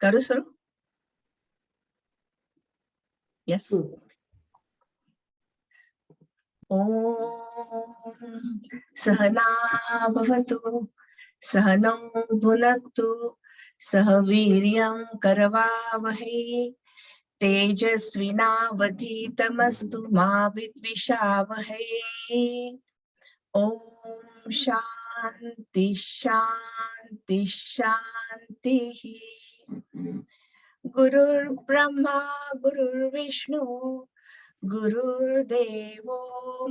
करू सुरू? येस. ओम सहना भवतु सहनौ भुनक्तु सह वीर्यं करवावहै तेजस्विनावधीतमस्तु मा विद्विषावहै। ओम शांति शांति शांतिः। गुरुर्ब्रह्मा गुरुर्विष्णु गुरुर्देवो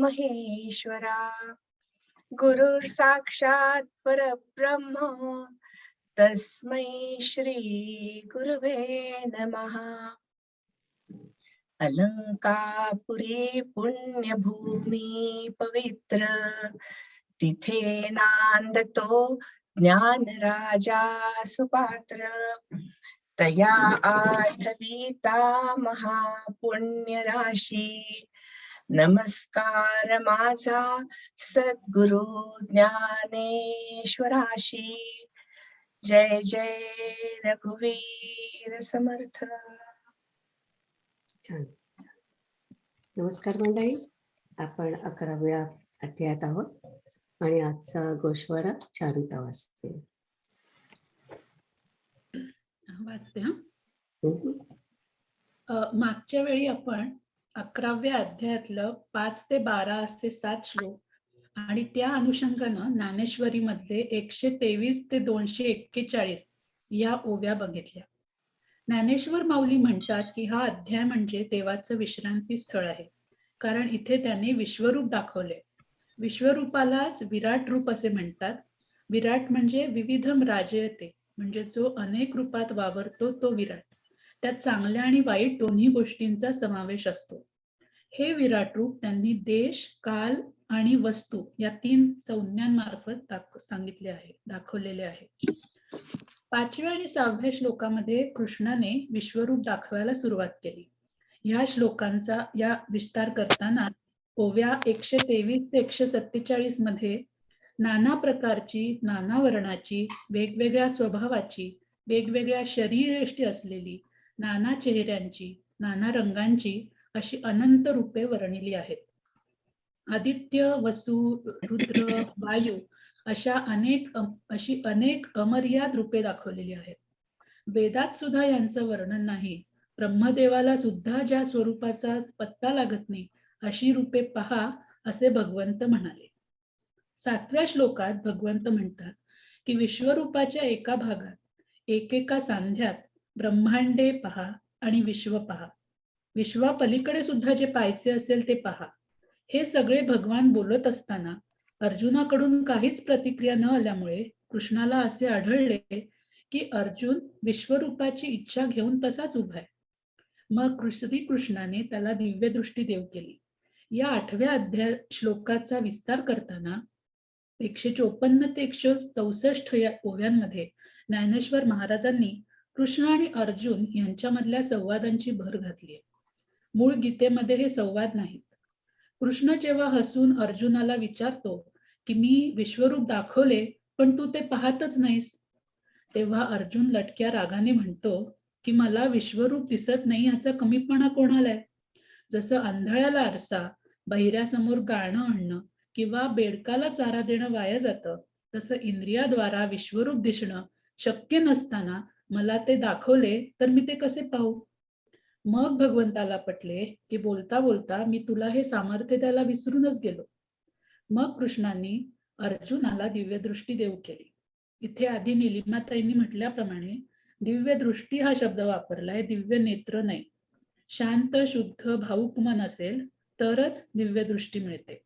महेश्वरा गुरुर् साक्षात् परब्रह्म तस्मै श्री गुरुवे नमः। अलंकापुरी पुण्यभूमी पवित्र तिथे नांदतो ज्ञानराजा सुपात्र तया आठवीता महापुण्यराशी नमस्कार माझा सद्गुरु ज्ञानेश्वराशी। जय जय रघुवीर समर्थ। छान. नमस्कार मंडळी, आपण 11व्या अध्यायात आहोत आणि आजचा गोषवारा चारुता वाचते. मागच्या वेळी आपण 11व्या अध्यायातलं 5 ते 12 असे 7 श्लोक आणि त्या अनुषंगानं ज्ञानेश्वरी मधले 123 ते 241 या ओव्या बघितल्या. ज्ञानेश्वर माऊली म्हणतात की हा अध्याय म्हणजे देवाचं विश्रांती स्थळ आहे, कारण इथे त्यांनी विश्वरूप दाखवले. विश्वरूपालाच विराट रूप असे म्हणतात. विराट म्हणजे विविधम राजयते, म्हणजे जो अनेक रूपात वावरतो तो विराट. त्यात चांगल्या आणि वाईट दोन्ही गोष्टींचा समावेश असतो. हे विराट रूप त्यांनी देश, काल आणि वस्तू या 3 संज्ञांमार्फत सांगितले आहे, दाखवलेले आहे. 5व्या आणि 6व्या श्लोकामध्ये कृष्णाने विश्वरूप दाखवायला सुरुवात केली. या श्लोकांचा या विस्तार करताना ओव्या 123 ते 147 मध्ये नाना प्रकारची, नाना वर्णाची, वेगवेगळ्या स्वभावाची, वेगवेगळ्या शरीरयष्टी असलेली, नाना चेहऱ्यांची, नाना रंगांची अशी अनंत रूपे वर्णिली आहेत. आदित्य, वसु, रुद्र, वायू अशी अनेक अमर्याद रूपे दाखवलेली आहेत. वेदात सुद्धा यांचं वर्णन नाही. ब्रह्मदेवाला सुद्धा ज्या स्वरूपाचा पत्ता लागत नाही अशी रूपे पहा असे भगवंत म्हणाले. 7व्या श्लोकात भगवंत म्हणतात की विश्वरूपाच्या एका भागात एकेका सांध्यात ब्रह्मांडे पहा आणि विश्व पहा. विश्वापलीकडे सुद्धा जे पाहायचे असेल ते पहा. हे सगळे भगवान बोलत असताना अर्जुनाकडून काहीच प्रतिक्रिया न आल्यामुळे कृष्णाला असे आढळले की अर्जुन विश्वरूपाची इच्छा घेऊन तसाच उभा आहे. मग श्रीकृष्णाने त्याला दिव्य दृष्टी देऊ केली. या 8व्या अध्याय श्लोकाचा विस्तार करताना 154 ते 164 या ओव्यांमध्ये ज्ञानेश्वर महाराजांनी कृष्ण आणि अर्जुन यांच्यामधल्या संवादांची भर घातली. मूळ गीतेमध्ये हे संवाद नाहीत. कृष्ण जेव्हा हसून अर्जुनाला विचारतो की मी विश्वरूप दाखवले पण तू ते पाहतच नाहीस, तेव्हा अर्जुन लटक्या रागाने म्हणतो की मला विश्वरूप दिसत नाही याचा कमीपणा कोणाला आहे? जसं आंधळ्याला आरसा, बहिऱ्यासमोर गाणं आणणं किंवा बेडकाला चारा देणं वाया जातं, तसं इंद्रियाद्वारा विश्वरूप दिसणं शक्य नसताना मला ते दाखवले तर मी ते कसे पाहू? मग भगवंताला पटले की बोलता बोलता मी तुला हे सामर्थ्य द्यायला विसरूनच गेलो. मग कृष्णांनी अर्जुनाला दिव्य दृष्टी देऊ केली. इथे आधी निलिमाताईंनी म्हटल्याप्रमाणे दिव्य दृष्टी हा शब्द वापरलाय, दिव्य नेत्र नाही. शांत, शुद्ध, भावुक मन असेल तरच दिव्य दृष्टी मिळते.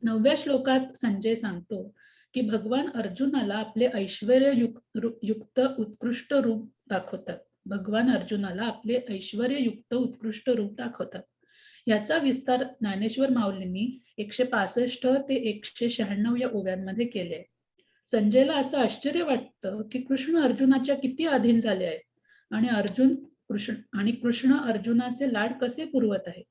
9व्या श्लोकात संजय सांगतो की भगवान अर्जुनाला आपले ऐश्वर्ययुक्त उत्कृष्ट रूप दाखवतात. भगवान अर्जुनाला आपले ऐश्वर्ययुक्त उत्कृष्ट रूप दाखवतात. याचा विस्तार ज्ञानेश्वर माऊलींनी 165 ते 196 या ओव्यांमध्ये केले. संजयला असं आश्चर्य वाटतं की कृष्ण अर्जुनाच्या किती अधीन झाले आहेत आणि कृष्ण अर्जुनाचे लाड कसे पुरवत आहे.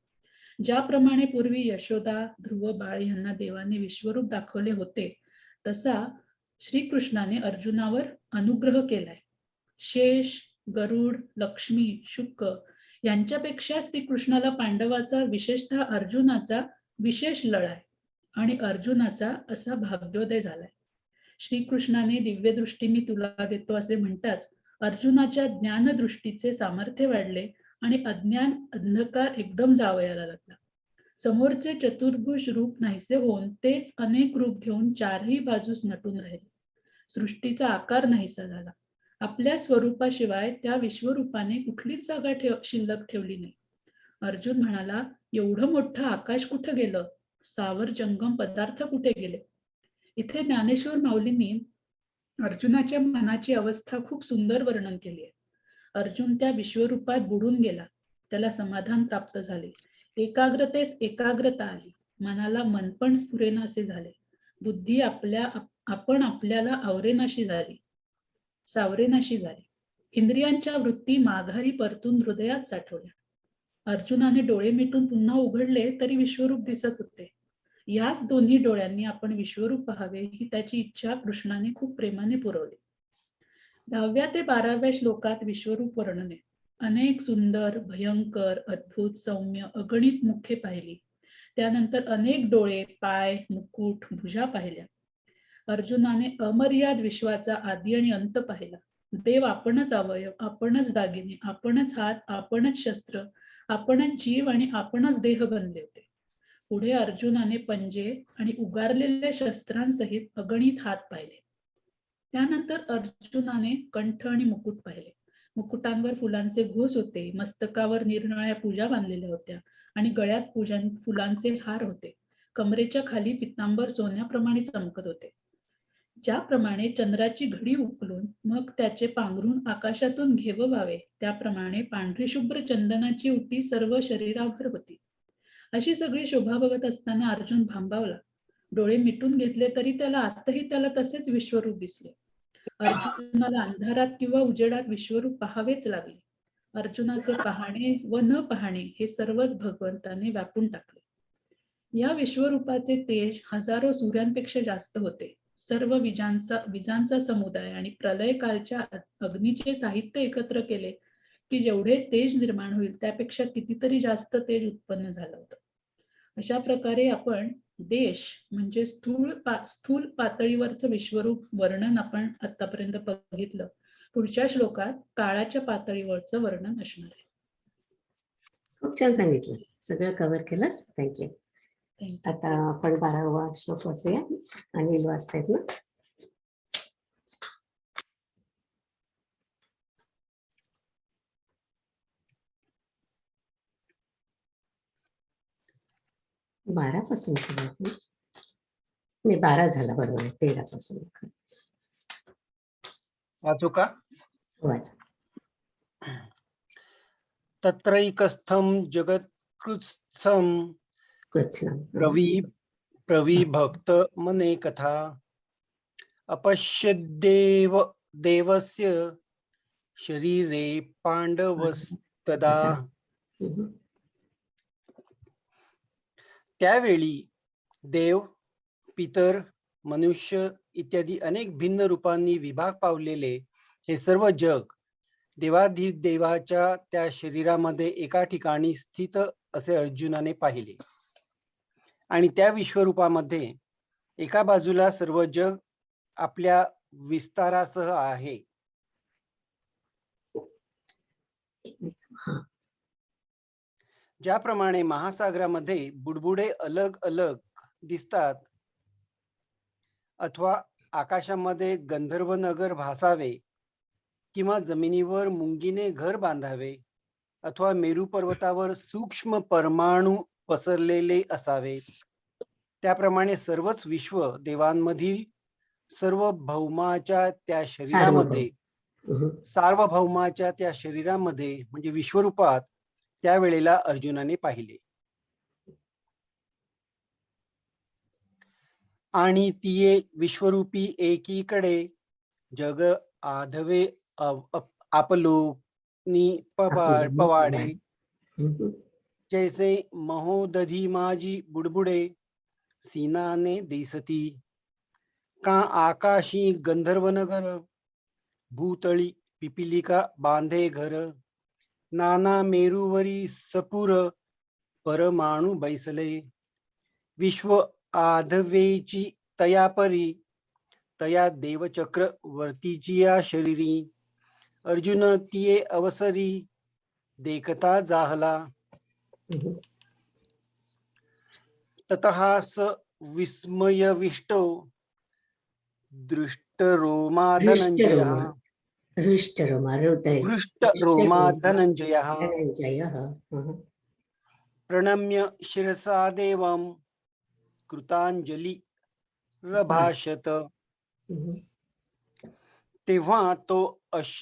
ज्याप्रमाणे पूर्वी यशोदा, ध्रुव बाळ यांना देवाने विश्वरूप दाखवले होते तसा श्रीकृष्णाने अर्जुनावर अनुग्रह केलाय. शेष, गरुड, लक्ष्मी, शुक यांच्यापेक्षा श्रीकृष्णाला पांडवाचा, विशेषतः अर्जुनाचा विशेष लढाय आणि अर्जुनाचा असा भाग्योदय झालाय. श्रीकृष्णाने दिव्यदृष्टी मी तुला देतो असे म्हणताच अर्जुनाच्या ज्ञानदृष्टीचे सामर्थ्य वाढले आणि अज्ञान अंधकार एकदम जावयाला लागला. समोरचे चतुर्भुज रूप नाहीसे होऊन तेच अनेक रूप घेऊन चारही बाजूस नटून राहिले. सृष्टीचा आकार नाहीसा झाला. आपल्या स्वरूपाशिवाय त्या विश्वरूपाने कुठलीच जागा शिल्लक ठेवली नाही. अर्जुन म्हणाला, एवढं मोठं आकाश कुठं गेलं? सावर जंगम पदार्थ कुठे गेले? इथे ज्ञानेश्वर माऊलींनी अर्जुनाच्या मनाची अवस्था खूप सुंदर वर्णन केली आहे. अर्जुन त्या विश्वरूपात बुडून गेला. त्याला समाधान प्राप्त झाले. एकाग्रतेस एकाग्रता आली. मनाला मनपण स्फुरेनासे झाले. बुद्धी आपण आपल्याला आवरेनाशी झाली, सावरेनाशी झाली. इंद्रियांच्या वृत्ती माघारी परतून हृदयात साठवल्या. अर्जुनाने डोळे मिटून पुन्हा उघडले तरी विश्वरूप दिसत होते. याच दोन्ही डोळ्यांनी आपण विश्वरूप पाहावे ही त्याची इच्छा कृष्णाने खूप प्रेमाने पुरवली. 10व्या ते 12व्या श्लोकात विश्वरूप वर्णन आहे. अनेक सुंदर, भयंकर, अद्भुत, सौम्य, अगणित मुखे पाहिली. त्यानंतर अनेक डोळे, पाय, मुकुट, भुजा पाहिल्या. अर्जुनाने अमर्याद विश्वाचा आदी आणि अंत पाहिला. देव आपणच अवयव, आपणच दागिने, आपणच हात, आपणच शस्त्र, आपणच जीव आणि आपणच देह बनले होते. पुढे अर्जुनाने पंजे आणि उगारलेल्या शस्त्रांसहित अगणित हात पाहिले. त्यानंतर अर्जुनाने कंठ आणि मुकुट पाहिले. मुकुटांवर फुलांचे घोस होते. मस्तकावर निरनिराळ्या पूजा बांधलेल्या होत्या आणि गळ्यात फुलांचे हार होते. कमरेच्या खाली पितांबर सोन्याप्रमाणे चमकत होते. ज्याप्रमाणे चंद्राची घडी उकलून मग त्याचे पांघरून आकाशातून घेववावे त्याप्रमाणे पांढरी शुभ्र चंदनाची उटी सर्व शरीराभर होती. अशी सगळी शोभा बघत असताना अर्जुन भांबावला. डोळे मिटून घेतले तरी आताही त्याला तसेच विश्वरूप दिसले. अर्जुनाला अंधारात किंवा उजेडात विश्वरूप पाहावेच लागले. अर्जुनाचे पाहणे व न पाहणे हे सर्वच भगवंताने व्यापून टाकले. या विश्वरूपाचे तेज हजारो सूर्यांपेक्षा जास्त होते. सर्व विजांचा समुदाय आणि प्रलय कालच्या अग्नीचे साहित्य एकत्र केले की जेवढे तेज निर्माण होईल त्यापेक्षा कितीतरी जास्त तेज उत्पन्न झालं होतं. अशा प्रकारे आपण देश म्हणजे स्थूल पातळीवरचं विश्वरूप वर्णन आपण आतापर्यंत बघितलं. पुढच्या श्लोकात काळाच्या पातळीवरचं वर्णन असणार आहे. खूप छान सांगितलं, सगळं कव्हर केलंस. थँक्यू. थँक्यू. आता आपण 12वा श्लोक वाचूया. अनिल वाचतायत ना? बारा पासून नाही, 12 झाला बरोबर. 13 पासून वाचू का? वाच. तत्रैकस्थं जगत्कृत्स्थं कृत्स्नम. प्रविभक्त मने कथा अपश्यद्देव देवस्य शरीरे पांडवस्तदा. त्यावेळी देव, पितर, मनुष्य इत्यादी अनेक भिन्न रूपांनी विभाग पावलेले हे सर्व जग देवाधिदेवाच्या त्या शरीरामध्ये एका ठिकाणी स्थित असे अर्जुनाने पाहिले. आणि त्या विश्वरूपामध्ये एका बाजूला सर्व जग आपल्या विस्तारासह आहे. ज्याप्रमाणे महासागरामध्ये बुडबुडे अलग अलग दिसतात अथवा आकाशामध्ये गंधर्व नगर भासावे किंवा जमिनीवर मुंगीने घर बांधावे अथवा मेरू पर्वतावर सूक्ष्म परमाणू पसरलेले असावे, त्याप्रमाणे सर्वच विश्व देवांमधील सार्वभौमाच्या त्या शरीरामध्ये म्हणजे विश्वरूपात त्यावेळेला अर्जुनाने पाहिले. आणि ती विश्वरूपी एकीकडे जग आधवे आपलोनी पवाडे जैसे महोदधी माझी बुडबुडे सीनाने दिसती. का आकाशी गंधर्वनगर भूतळी पिपिलिका बांधे घर, नाना मेरुवरी सपुर, परमाणु बैसले. विश्व आधवेची तया परी, तया देवचक्र वर्तीचिया शरीरी. अर्जुन तिये अवसरी, देखता जाहला. ततः स विस्मयविष्टो, दृष्टरोमा धनंजयः. हृष्टरोमा हृदय हृष्टरोमा धनंजयः. धनंजयः. प्रणम्य शिरसा देवं, कृतांजली रभाषत. तेव्हा तो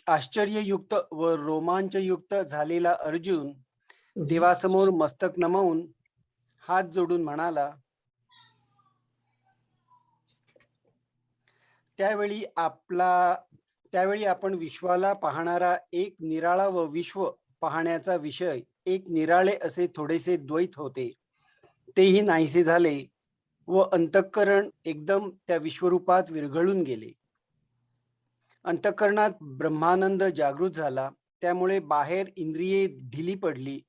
आश्चर्ययुक्त व रोमांचयुक्त झालेला अर्जुन देवासमोर मस्तक नमवून हात जोडून म्हणाला, त्यावेळी आपण विश्वाला पाहणारा एक निराळा व विश्व पाहण्याचा विषय एक निराळे असे थोडेसे द्वैत होते, तेही नाहीसे झाले व अंतःकरण एकदम त्या विश्वरूपात विरघळून गेले. अंतःकरणात ब्रह्मानंद जागृत झाला. त्यामुळे बाहेर इंद्रिये ढिली पडली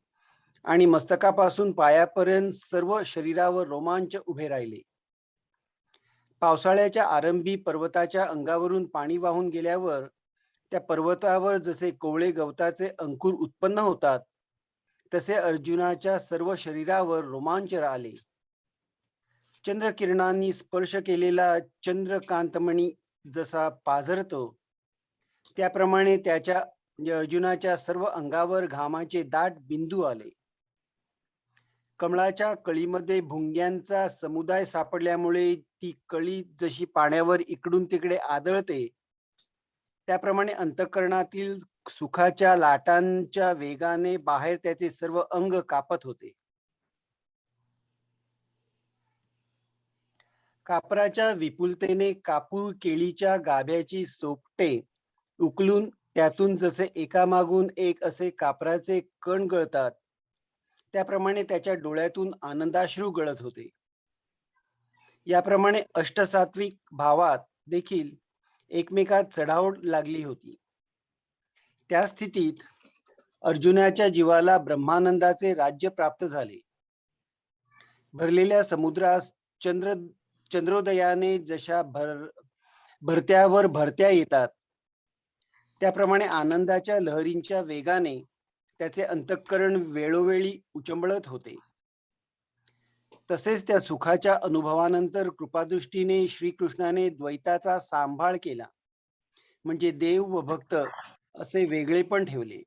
आणि मस्तकापासून पायापर्यंत सर्व शरीरावर रोमांच उभे राहिले. पावसाळ्याच्या आरंभी पर्वताच्या अंगावरून पाणी वाहून गेल्यावर त्या पर्वतावर जसे कोवळे गवताचे अंकुर उत्पन्न होतात, तसे अर्जुनाच्या सर्व शरीरावर रोमांच आले. चंद्रकिरणांनी स्पर्श केलेला चंद्रकांतमणी जसा पाझरतो, त्याप्रमाणे त्याच्या अर्जुनाच्या सर्व अंगावर घामाचे दाट बिंदू आले. कमळाच्या कळीमध्ये भुंग्यांचा समुदाय सापडल्यामुळे ती कळी जशी पाण्यावर इकडून तिकडे आदळते, त्याप्रमाणे अंतःकरणातील सुखाच्या लाटांच्या वेगाने बाहेर त्याचे सर्व अंग कापत होते. कापराच्या विपुलतेने कापूर केळीच्या गाभ्याची सोपटे उकलून त्यातून जसे एकामागून एक असे कापराचे कण गळतात, त्याप्रमाणे त्याच्या डोळ्यातून आनंदाश्रू गळत होते. याप्रमाणे अष्टसात्विक भावात देखील एकमेकात चढाओढ लागली होती. त्या स्थितीत अर्जुनाच्या जीवाला ब्रह्मानंदाचे राज्य प्राप्त झाले. भरलेल्या समुद्रास चंद्रोदयाने जशा भरत्यावर भरत्या येतात, त्याप्रमाणे आनंदाच्या लहरींच्या वेगाने त्याचे अंतःकरण वेळोवेळी उचंबळत होते. तसेच त्या सुखाच्या अनुभवानंतर कृपादृष्टीने श्रीकृष्णाने द्वैताचा सांभाळ केला, म्हणजे देव व भक्त असे वेगळेपण ठेवले.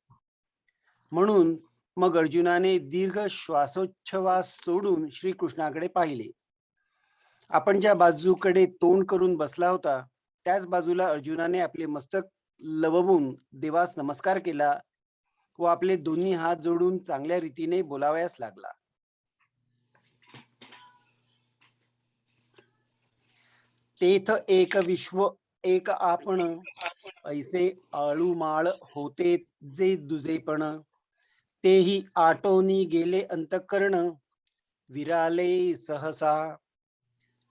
म्हणून मग अर्जुनाने दीर्घ श्वासोच्छवास सोडून श्रीकृष्णाकडे पाहिले. आपण ज्या बाजूकडे तोंड करून बसला होता, त्याच बाजूला अर्जुनाने आपले मस्तक लववून देवास नमस्कार केला व आपले दोन्ही हात जोडून चांगल्या रीतीने बोलावयास लागला. तेथ एक विश्व एक आपण, ऐसे आळूमाळ होते जे दुजेपण. तेही आटोनी गेले अंतःकरण, विराले सहसा.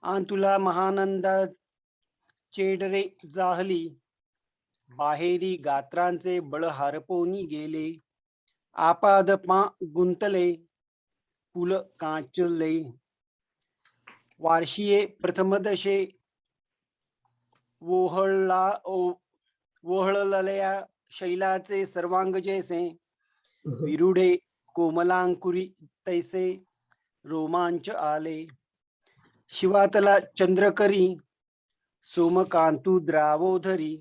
आंतुला महानंदा चेडरे जाहली, बाहेरी गात्रांचे बळ हारपोनी गेले. आपाद पा गुंतले, पुल कांचले. वार्षिये प्रथमदशे, वोहळलया शैलाचे सर्वांग जैसे. विरुढे कोमलांकुरी तैसे, रोमांच आले. शिवातला चंद्रकरी, सोमकांतू द्रावोधरी.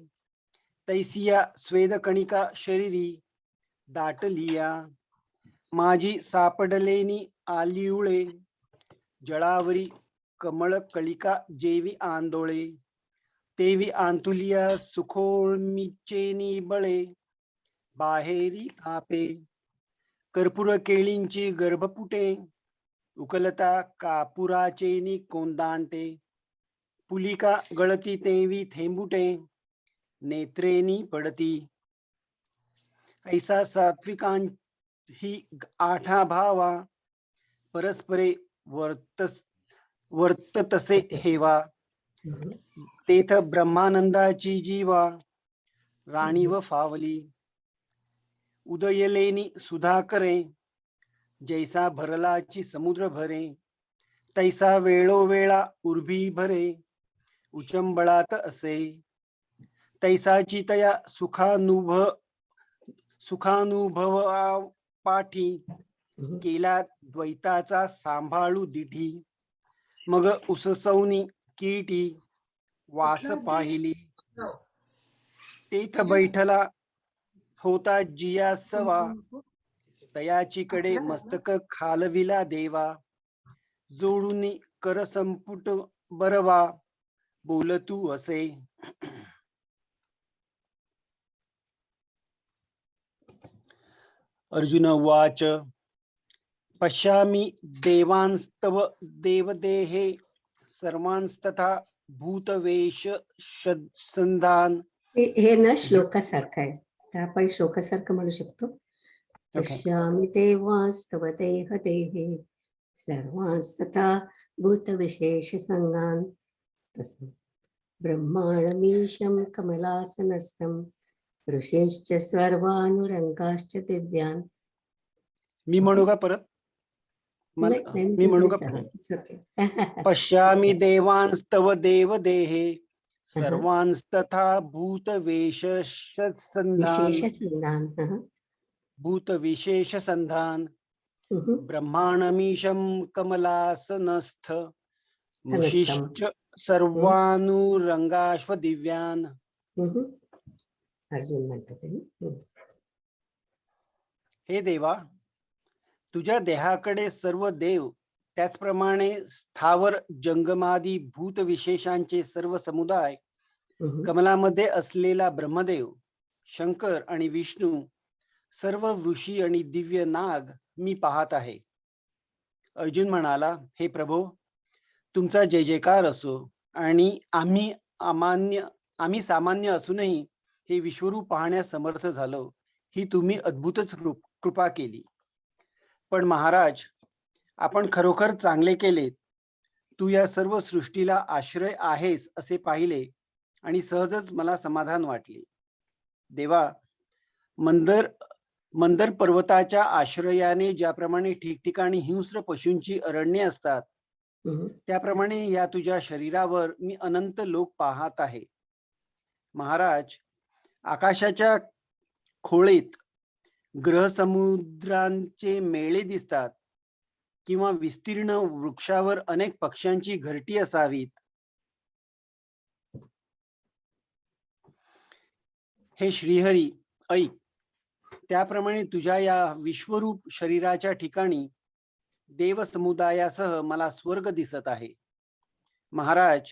तैसिया स्वेदकणिका शरीरी, दाटलिया. माझी सापडलेनी आलिउळे, जळावरी कमळ कळिका जेवी आंदोळे. तेवी आंतुलिया सुखोर्मीचेनी बळे, बाहेरी कापे. कर्पूर केळींची गर्भपुटे, उकलता कापुराचेनी कोंदांटे. पुलिका गळती तेवी थेंबुटे, नेत्रेनी पडती. ऐसा सात्विकांही आठा भावा, परस्परे वर्ततसे हेवा. तेथ ब्रह्मानंदाची जीवा, राणी व फावली. उदयलेनी सुधा करे, जैसा भरलाची समुद्र भरे. तैसा वेळोवेळा उर्भी भरे, उचंबळात असे. तैसाची तया सुखानुभवा पाठी, केला द्वैताचा सांभाळू दिठी. मग उससौनी किरीटी, वास पाहिली. तेथ बैठला होता जिया सवा, तयाची कडे मस्तक खालविला देवा. जोडून कर संपुट बरवा, बोलतू असे. अर्जुन उवाच. पश्यामि देवांस्तव देवदेहे, सर्वांस्तथा भूतवेश संधान. हे ना श्लोकासारखं आहे, तर आपण श्लोकासारखं म्हणू शकतो. पश्यामि देवांस्तव देह देहे, सर्वांस्तथा भूतविशेष संगान. तसं ब्रह्माणमीशं कमलासनस्थं, ऋषीश्च सर्वानुरंगाश्च दिव्यान्. मी म्हणू का परत? मी म्हणू का? पश्यामि देवांस्तव देव देहे, सर्वांस्तथा भूतवेश संधान. भूत विशेष संधान. ब्रह्माणमीशं कमलासनस्थ, ऋषीश्च सर्वानुरंगाश्व दिव्यान. अर्जुन म्हणतो, हे देवा, तुझ्या देहाकडे सर्व देव, त्याचप्रमाणे स्थावर जंगमादी भूत विशेषांचे सर्व समुदाय, कमलामध्ये असलेला ब्रह्मदेव, शंकर आणि विष्णू, सर्व ऋषी आणि दिव्य नाग मी पाहत आहे. अर्जुन म्हणाला, हे प्रभो, तुमचा जय जयकार असो. आणि आम्ही सामान्य असूनही हे विश्वरूप पाहण्यास समर्थ झालो, ही तुम्ही अद्भुतच कृपा केली. पण महाराज, आपण खरोखर चांगले केले. तू या सर्व सृष्टीला आश्रय आहेस असे पाहिले आणि सहजच मला समाधान वाटले. देवा, मंदर पर्वताच्या आश्रयाने ज्याप्रमाणे ठिकठिकाणी हिंस्र पशूंची अरण्ये असतात, त्याप्रमाणे या तुझ्या शरीरावर मी अनंत लोक पाहत आहे. महाराज, आकाशाच्या खोळीत ग्रह समुद्रांचे मेळे दिसतात, किंवा विस्तीर्ण वृक्षावर अनेक पक्ष्यांची घरटी असावीत. हे श्रीहरी, ऐक, त्याप्रमाणे तुझ्या या विश्वरूप शरीराच्या ठिकाणी देव समुदायासह मला स्वर्ग दिसत आहे. महाराज,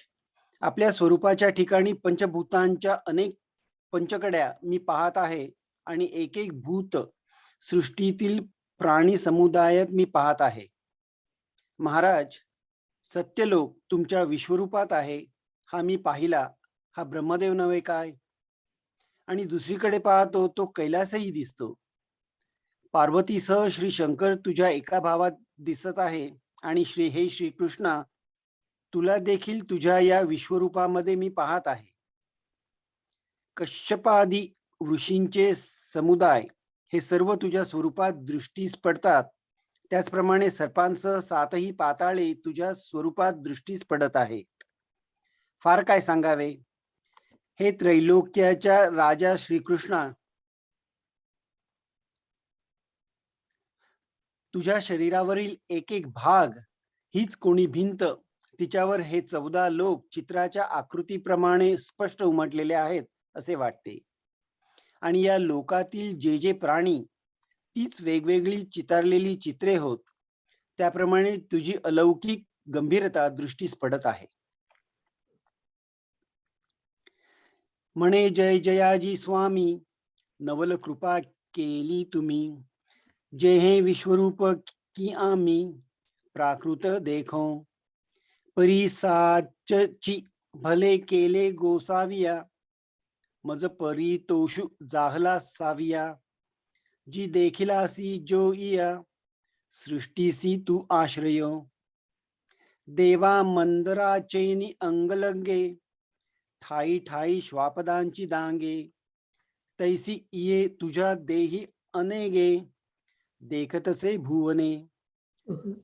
आपल्या स्वरूपाच्या ठिकाणी पंचभूतांच्या अनेक पंचकड्या मी पाहत आहे आणि एक एक भूत सृष्टीतील प्राणी समुदायात मी पाहत आहे. महाराज, सत्यलोक तुमच्या विश्वरूपात आहे, हा मी पाहिला. हा ब्रह्मदेव नव्हे काय? आणि दुसरीकडे पाहतो तो कैलासही दिसतो. पार्वतीसह श्री शंकर तुझ्या एका भावात दिसत आहे. आणि हे श्रीकृष्णा, तुला देखील तुझ्या या विश्वरूपामध्ये मी पाहत आहे. कश्यपादी ऋषींचे समुदाय हे सर्व तुझ्या स्वरूपात दृष्टीस पडतात. त्याचप्रमाणे सर्पांसह सातही पाताळे तुझ्या स्वरूपात दृष्टीस पडत आहेत. फार काय सांगावे. हे त्रैलोक्याच्या राजा श्रीकृष्णा, तुझ्या शरीरावरील एक एक भाग हीच कोणी भिंत, तिच्यावर हे 14 लोक चित्राच्या आकृतीप्रमाणे स्पष्ट उमटलेले आहेत असे वाटते. आणि या लोकातील जे जे प्राणी तीच वेगवेगळी चितारलेली चित्रे होत, त्याप्रमाणे तुझी अलौकिक गंभीरता दृष्टीस पडत आहे. म्हणे जय जयाजी स्वामी, नवल कृपा केली तुम्ही. जे हे विश्वरूप की आम्ही प्राकृत देखो. परिसाची भले केले गोसाविया, मज परितोषु जाहला साविया. जी देखिलासी जो इया, सृष्टीसी तू आश्रयो. देवा मंदराचेनी अंगलंगे, ठाई ठाई श्वापदांची दांगे. तैसी ये तुझ्या देही अनेगे देखतसे भुवने.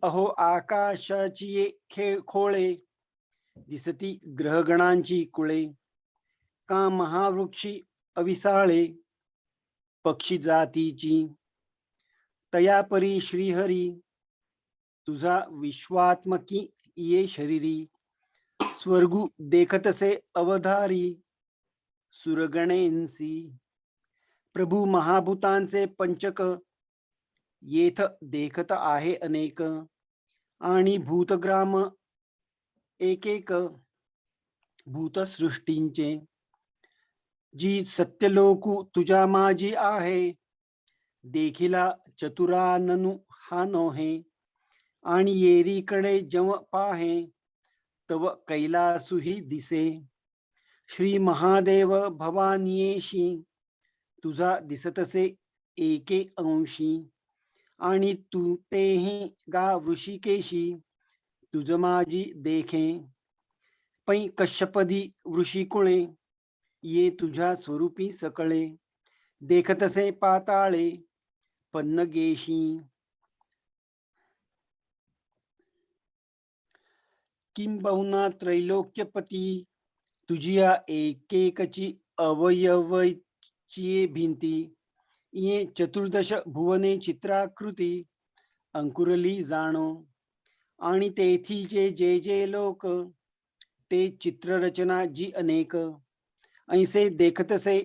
अहो आकाशाची ये खोळे दिसती ग्रहगणांची कुळे. का महावृक्षी अविसाळे पक्षी जातीची. तयापरी श्रीहरी तुझा विश्वात्मकी ये शरीरी. स्वर्गू देखतसे अवधारी सुरगणेंसी. प्रभू महाभूतांचे पंचक येथ देखत आहे अनेक. आणि भूतग्राम एक एक भूतसृष्टींचे. जी सत्यलोकू तुझ्या माझी आहे देखिला चतुराननु हा नोहे. आणि येरीकडे जव पाहे तव कैलासुही दिसे. श्री महादेव भवानीयेशी तुझा दिसतसे एके अंशी. आणि तू तेही गा वृषिकेशी तुझ माझी देखे. पै कश्यपदी वृषिकुळे ये तुझ्या स्वरूपी सकळे. देखतसे पाताळे पन्नगेशी. किंबहुना त्रैलोक्यपती तुझिया एकेकची अवयवची भिंती. ये चतुर्दश भुवने चित्राकृती अंकुरली जाणो. आणि तेथीचे जे जे लोक ते चित्ररचना जी अनेक. ऐसे देखतसे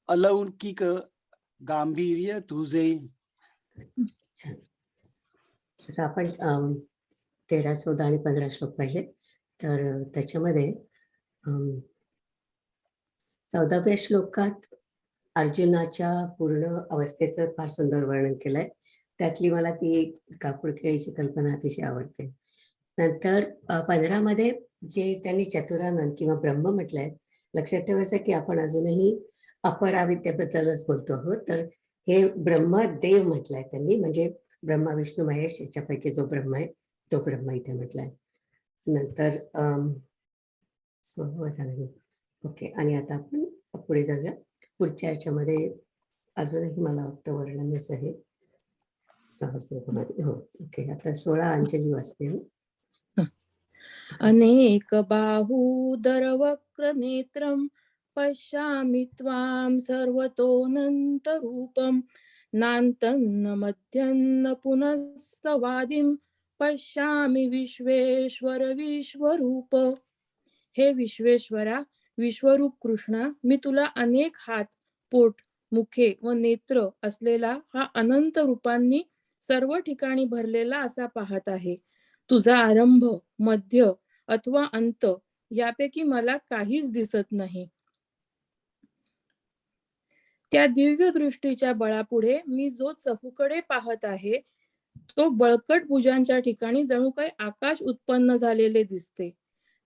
अलौकिक गांभीर्य तुझे. छान. आता आपण 13, 14 आणि 15 श्लोक पाहिले. तर त्याच्यामध्ये 14व्या श्लोकात अर्जुनाच्या पूर्ण अवस्थेचं फार सुंदर वर्णन केलंय. त्यातली मला ती कापूर खेळीची कल्पना अतिशय आवडते. नंतर 15 मध्ये जे त्यांनी चतुरानंद किंवा ब्रह्म म्हटलंय, लक्षात ठेवायचं की आपण अजूनही अपराविद्येबद्दलच बोलतो आहोत. तर हे ब्रह्मदेव म्हटलंय त्यांनी, म्हणजे ब्रह्मा विष्णू महेश याच्यापैकी जो ब्रह्म आहे तो ब्रह्म इथे म्हटलाय. नंतर 16 झालं. ओके. आणि आता आपण पुढे जाऊया. पुढच्या याच्यामध्ये अजूनही मला वाटतं वर्णनच आहे सहस्रमध्ये. हो, ओके. आता 16 अंजली वाचते. अनेक बाहूदर वक्र नेत्रम पश्यामि त्वां सर्वतोऽनंत रूपम नान्तन्न मध्यन्न पुनस्तवादिं पश्यामि विश्वेश्वर विश्वरूप. हे विश्वेश्वरा, विश्वरूप कृष्णा, मी तुला अनेक हात, पोट, मुखे व नेत्र असलेला हा अनंत रूपांनी सर्व ठिकाणी भरलेला असा पाहत आहे. तुझा आरंभ, मध्य अथवा अंत यापैकी मला काहीच दिसत नाही. त्या दिव्य दृष्टीच्या बळापुढे मी जो चहूकडे पाहत आहे तो बळकट भुजांच्या ठिकाणी जणू काही आकाश उत्पन्न झालेले दिसते.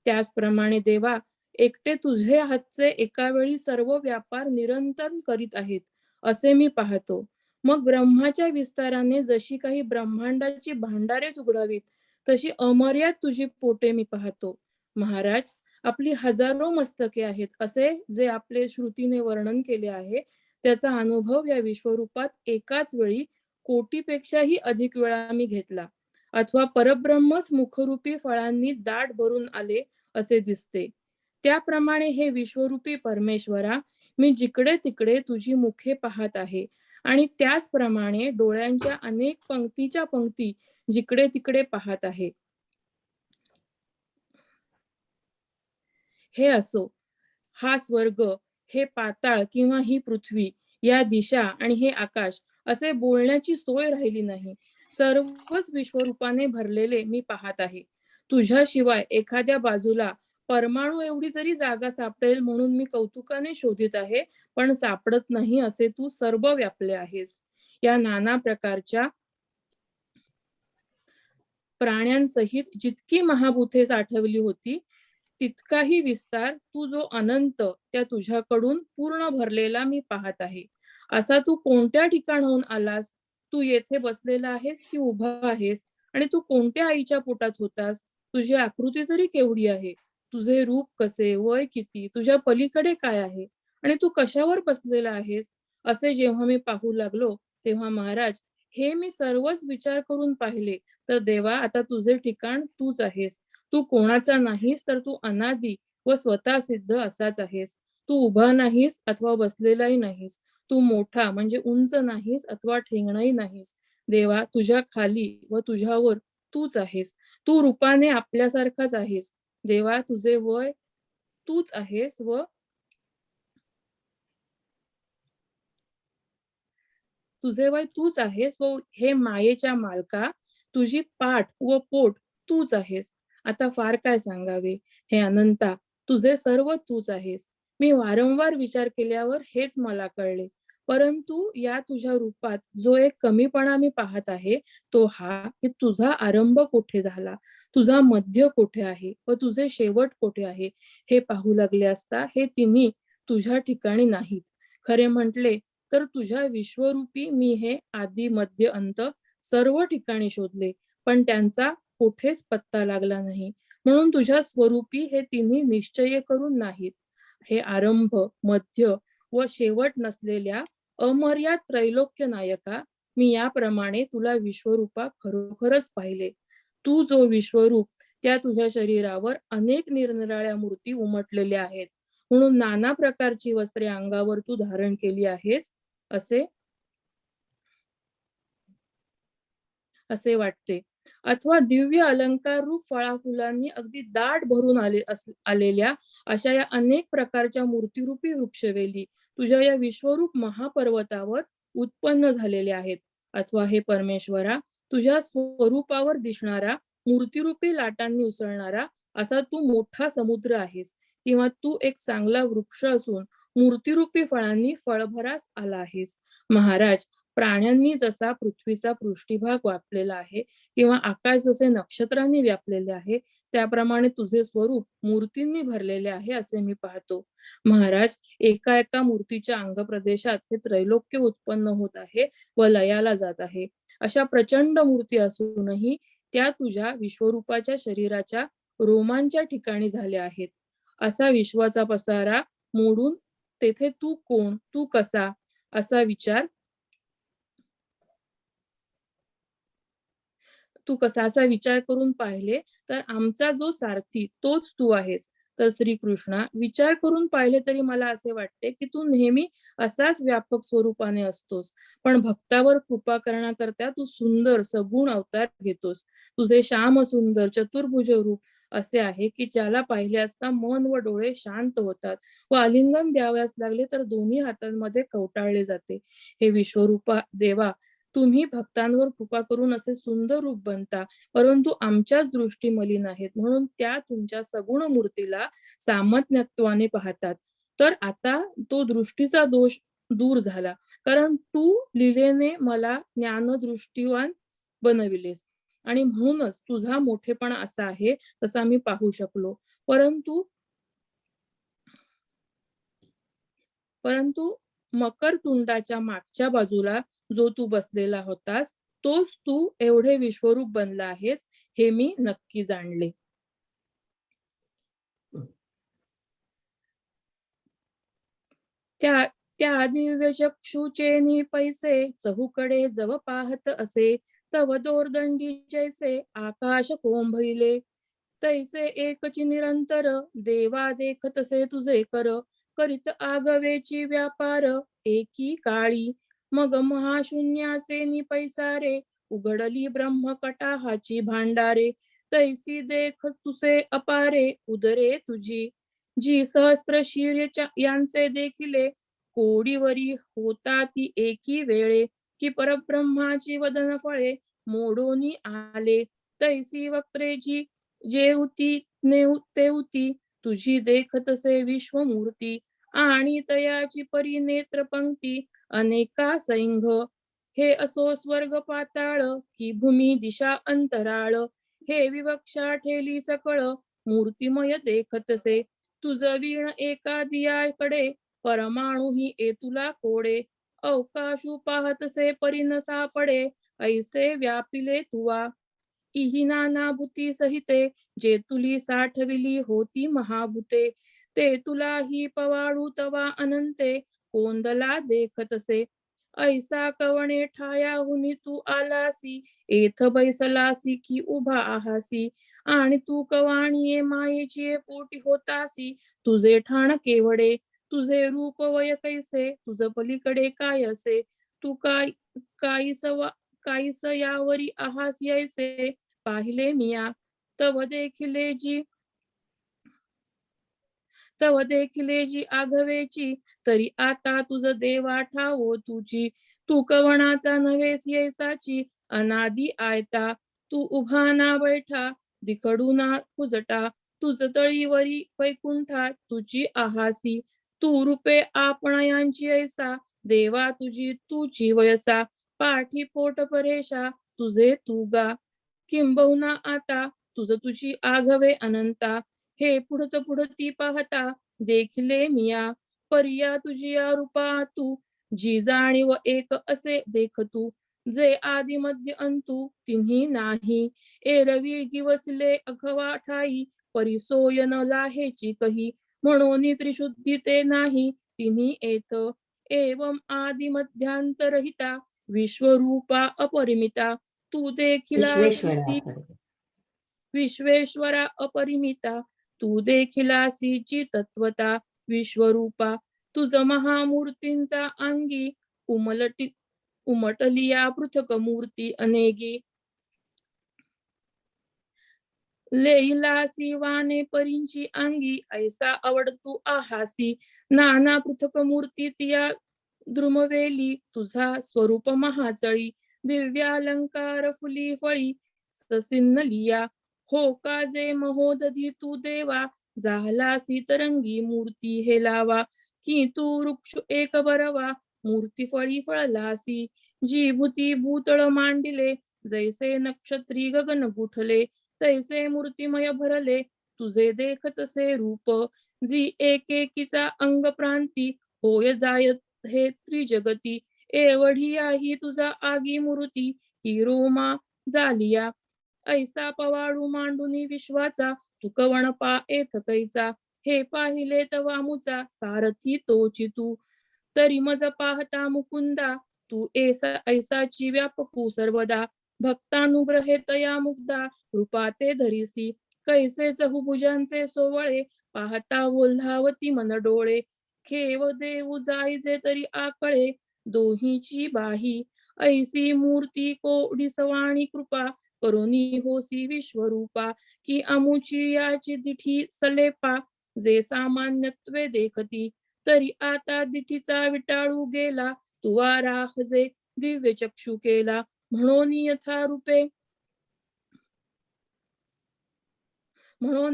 त्याचप्रमाणे देवा, एकटे तुझे हातचे एका वेळी सर्व व्यापार निरंतर करीत आहेत असे मी पाहतो. मग ब्रह्माच्या विस्ताराने जशी काही ब्रह्मांडाची भांडारेच उघडावीत तशी अमर्याद तुझी पोटे मी पाहतो. महाराज, आपली हजारो मस्तके आहेत असे जे आपले श्रुतीने वर्णन केले आहे त्याचा अनुभव या विश्वरूपात एकाच वेळी कोटीपेक्षाही अधिक वेळा मी घेतला. अथवा परब्रह्मच मुखरूपी फळांनी दाट भरून आले असे दिसते. त्याप्रमाणे हे विश्वरूपी परमेश्वरा, मी जिकडे तिकडे तुझी मुखे पाहत आहे आणि त्याचप्रमाणे डोळ्यांच्या अनेक पंक्तीच्या पंक्ती जिकडे तिकडे पाहत आहे. हे असो, हा स्वर्ग, हे पाताळ किंवा ही पृथ्वी, या दिशा आणि हे आकाश असे बोलण्याची सोय राहिली नाही. सर्वच विश्वरूपाने भरलेले मी पाहत आहे. तुझ्याशिवाय एखाद्या बाजूला परमाणू एवढी तरी जागा सापडेल म्हणून मी कौतुकाने शोधित आहे, पण सापडत नाही असे तू सर्व व्यापले आहेस. या नाना प्रकारच्या प्राण्यांसहित जितकी महाभूते साठवली होती तितकाही विस्तार तू जो अनंत त्या तुझ्याकडून पूर्ण भरलेला मी पाहत आहे. असा तू कोणत्या ठिकाणाहून आलास? तू येथे बसलेला आहेस की उभा आहेस? आणि तू कोणत्या आईच्या पोटात होतास? तुझी आकृती तरी केवढी आहे? तुझे रूप कसे, वय किती, तुझ्या पलीकडे काय आहे? आणि तू कशावर बसलेला आहेस असे जेव्हा मी पाहू लागलो तेव्हा महाराज हे मी सर्वच विचार करून पाहिले तर देवा आता तुझे ठिकाण तूच आहेस. तू कोणाचा नाहीस तर तू अनादी व स्वतः सिद्ध असाच आहेस. तू उभा नाहीस अथवा बसलेलाही नाहीस. तू मोठा म्हणजे उंच नाहीस अथवा ठेंगणाही नाहीस. देवा तुझ्या खाली व तुझ्यावर तूच आहेस. तू रूपाने आपल्यासारखाच आहेस. देवा तुझे वय तूच आहेस व तुझे वय तूच आहेस व हे मायेच्या मालका तुझी पाठ व पोट तूच आहेस. आता फार काय सांगावे हे अनंता तुझे सर्व तूच आहेस. मी वारंवार विचार केल्यावर हेच मला कळले. परंतु या तुझ्या रूपात जो एक कमीपणा मी पाहत आहे तो हा की तुझा आरंभ कोठे झाला, तुझा मध्य कोठे आहे व तुझे शेवट कोठे आहे हे पाहू लागले असता हे तिन्ही तुझ्या ठिकाणी नाहीत. खरे म्हटले तर तुझ्या विश्वरूपी मी हे आदी मध्य अंत सर्व ठिकाणी शोधले पण त्यांचा कुठेच पत्ता लागला नाही. म्हणून तुझ्या स्वरूपी हे तिन्ही निश्चय करून नाहीत. हे आरंभ मध्य व शेवट नसलेल्या अमर्याद त्रैलोक्य नायका मी याप्रमाणे तुला विश्वरूपा खरोखरच पाहिले. तू जो विश्वरूप त्या तुझ्या शरीरावर अनेक निरनिराळ्या मूर्ती उमटलेल्या आहेत म्हणून नाना प्रकारची वस्त्रे अंगावर तू धारण केली आहेस असे असे वाटते. अथवा दिव्य अलंकार रूप फळाफुलांनी अगदी दाट भरून आलेल्या अशा या अनेक प्रकारच्या मूर्तिरूपी वृक्षवेली तुझ्या या विश्वरूप महापर्वतावर उत्पन्न झालेले आहेत. अथवा हे परमेश्वरा तुझ्या स्वरूपावर दिसणारा मूर्तिरूपी लाटांनी उसळणारा असा तू मोठा समुद्र आहेस किंवा तू एक चांगला वृक्ष असून मूर्तिरूपी फळांनी फळभरास आला आहेस. महाराज प्राण्यांनी जसा पृथ्वीचा पृष्ठभाग व्यापलेला आहे किंवा आकाश जसे नक्षत्रांनी व्यापलेले आहे त्याप्रमाणे तुझे स्वरूप मूर्तींनी भरलेले आहे असे मी पाहतो. महाराज एका एका मूर्तीच्या अंगप्रदेशात हे त्रैलोक्य उत्पन्न होत आहे व लयाला जात आहे. अशा प्रचंड मूर्ती असूनही त्या तुझ्या विश्वरूपाच्या शरीराच्या रोमांच्या ठिकाणी झाल्या आहेत. असा विश्वाचा पसारा मोडून तेथे तू कोण, तू कसा असा विचार करून पाहिले तर आमचा जो सारथी तोच तू आहेस. तर श्रीकृष्णा विचार करून पाहिले तरी मला असे वाटते की तू नेहमी असाच व्यापक स्वरूपाने असतोस पण भक्तावर कृपा करण्याकरता तू सुंदर सगुण अवतार घेतोस. तुझे श्याम सुंदर चतुर्भुज रूप असे आहे की ज्याला पाहिले असता मन व डोळे शांत होतात व आलिंगन द्यावयास लागले तर दोन्ही हातांमध्ये कवटाळले जाते. हे विश्वरूपा देवा तुम्ही भक्तांवर कृपा करून असे सुंदर रूप बनता परंतु आमच्याच दृष्टी मलिन आहेत म्हणून त्या तुमच्या सगुण मूर्तीला सामर्थ्यत्वाने पाहतात. तर आता तो दृष्टीचा दोष दूर झाला कारण तू लीलेने मला ज्ञानदृष्टीवान बनविलेस आणि म्हणूनच तुझा मोठेपणा असा आहे तसा मी पाहू शकलो. परंतु मकर तुंडाच्या मागच्या बाजूला जो तू बसलेला होतास तोच तू एवढे विश्वरूप बनला आहेस हे मी नक्की जाणले. त्या दिव्य चक्षुचे पैसे चहूकडे जव पाहत असे तव दोरदंडी जैसे आकाश कोंभैले तैसे एकची निरंतर देवा देखतसे तुझे करीत आगवेची व्यापार एकी काळी मग महाशून्यासे निपैसारे उघडली ब्रह्म कटाहाची भांडारे तैसी देख तुसे अपारे उदरे तुझी जी सहस्त्र शीर्य यांचे देखिले कोडीवरी होता ती एकी वेळे की परब्रह्माची वदन फळे मोडोनी आले तैसी वक्त्रेची जेवती तेवती तुझी देखतसे विश्वमूर्ती आणि तयाची परिनेत्र पंक्ती अनेका सैंघ हे असो स्वर्ग पाताळ की भूमी दिशा अंतराळ हे विवक्षा ठेली सकळ मूर्तिमय देखतसे तुझ वीण एका दियाकडे परमाणु ही तुला कोडे अवकाशु पाहतसे परिन सापडे ऐसे व्यापिले तुवा इही नाना भूती सहिते जे तुली साठविली होती महाभूते ते तुलाही पवाडू तवा अनंते कोंदला देखतसे. ऐसा कवणे ठायाहुनी तू आलासी, एथ बैसलासी की उभा आहासी. आणि तू कवाणीये मायेची पोटी होतासी, तुझे ठाण केवडे, तुझे रूप वय कैसे, तुझ पलीकडे काय असे. तू काहीस यावरी आहासी ऐसे, पाहिले मिया तव देखिले जी आघवेची. तरी आता तुझ देवा ठावो तुझी, तू कवणाचा नव्हेस येसाची. अनादी आयता तू उभा ना बैठा, दिकडू ना खुजटा. तुझ तळीवरी वैकुंठा तुझी आहासी. तू रूपे आपणयांची ऐसा, देवा तुझी वयसा. पाठी पोट परेशा तुझे तू गा, किंबहुना आता तुझी आघवे अनंता. हे पुढती पाहता देखले मिया, पर्या तुझिया रूपा तू. जी जाणीव एक असे देख तू, जे आदि मध्य अंतू तिन्ही नाही. एरवी गिवसले अखवा ठाई, परिसोय न लाहेची कही. म्हणून त्रिशुद्धी ते नाही तिन्ही येत. एवं आदि मध्यांतरहिता, विश्वरूपा अपरिमिता. तू देखिला विश्वेश्वरा आपण. विश्वेश्वरा अपरिमिता. तू देखिलासी जी तत्वता विश्वरूपा. तुझ महामूर्तींचा अंगी, उमटलिया पृथक मूर्ती अनेगी. लेहिलासी वाने परींची अंगी, ऐसा आवड तू आहासी. नाना पृथक मूर्ती तिया द्रुमवेली, तुझा स्वरूप महाचळी. दिव्यालंकार फुली फळी ससिन्नलिया. हो का जे महोदधी तू देवा, झालासी तरंगी मूर्ती हेलावा. की तू वृक्ष एक बरवा, मूर्ती फळी फळलासी. जी भूती भूतळ मांडिले, जैसे नक्षत्री गगन गुठले. तैसे मूर्तिमय भरले, तुझे देखतसे रूप. जी एकेकीचा अंग प्रांती, होय जाय हे त्रिजगती. एवढी तुझा आगी मूर्ती, ही रोमा झालिया. ऐसा पवाडू मांडुनी विश्वाचा, तू कवण पा येथ कैचा. हे पाहिले तवा मुचा, सारथी तोची तू. तरी मज पाहता मुकुंदा, तू ऐसाची व्यापकू सर्वदा. भक्तानुग्रहे तया मुग्धा, कृपा ते धरिसी. कैसे चहुभुजांचे सोवळे, पाहता ओल्हावती मन डोळे. खेव देऊ जाईजे तरी आकळे, दोहीची बाही. ऐसी मूर्ती कोडी सवाणी कृपा, करुणी होसी विश्वरूपा. की अमुची याची दिठी सलेपा, जे सामान्यत्वे देखती. तरी आता दिठीचा विटाळू गेला, तुवा राहजे दिव्य चक्षु केला. म्हणून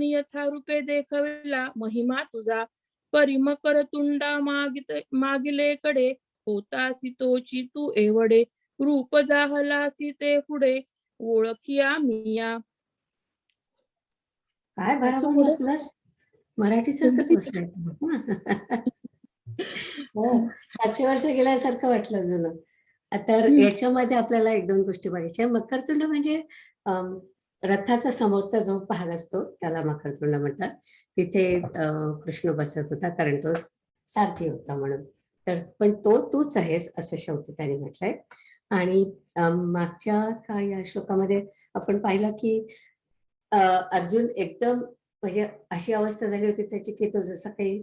यथारूपे देखविला महिमा तुझा. परिमकर तुंडा मागिले कडे, होतासी तोची तू एवढे. रूप जाहलासी ते पुढे, ओळखिया मिया. काय त्याचं बरोबर पुढे वाचलंस, मराठी सारखंच वाचलं. हो, 700 वर्ष गेल्यासारखं वाटलं जुनं. तर याच्यामध्ये आपल्याला एक दोन गोष्टी बघायच्या. मकरतुंड म्हणजे रथाचा समोरचा जो भाग असतो त्याला मकरतुंड म्हणतात. तिथे कृष्ण बसत होता, कारण तो सारथी होता म्हणून. तर पण तूच आहेस असं शेवटी त्याने म्हटलंय. आणि मागच्या या श्लोकामध्ये आपण पाहिलं की अर्जुन एकदम म्हणजे अशी अवस्था झाली होती त्याची की तो जसा काही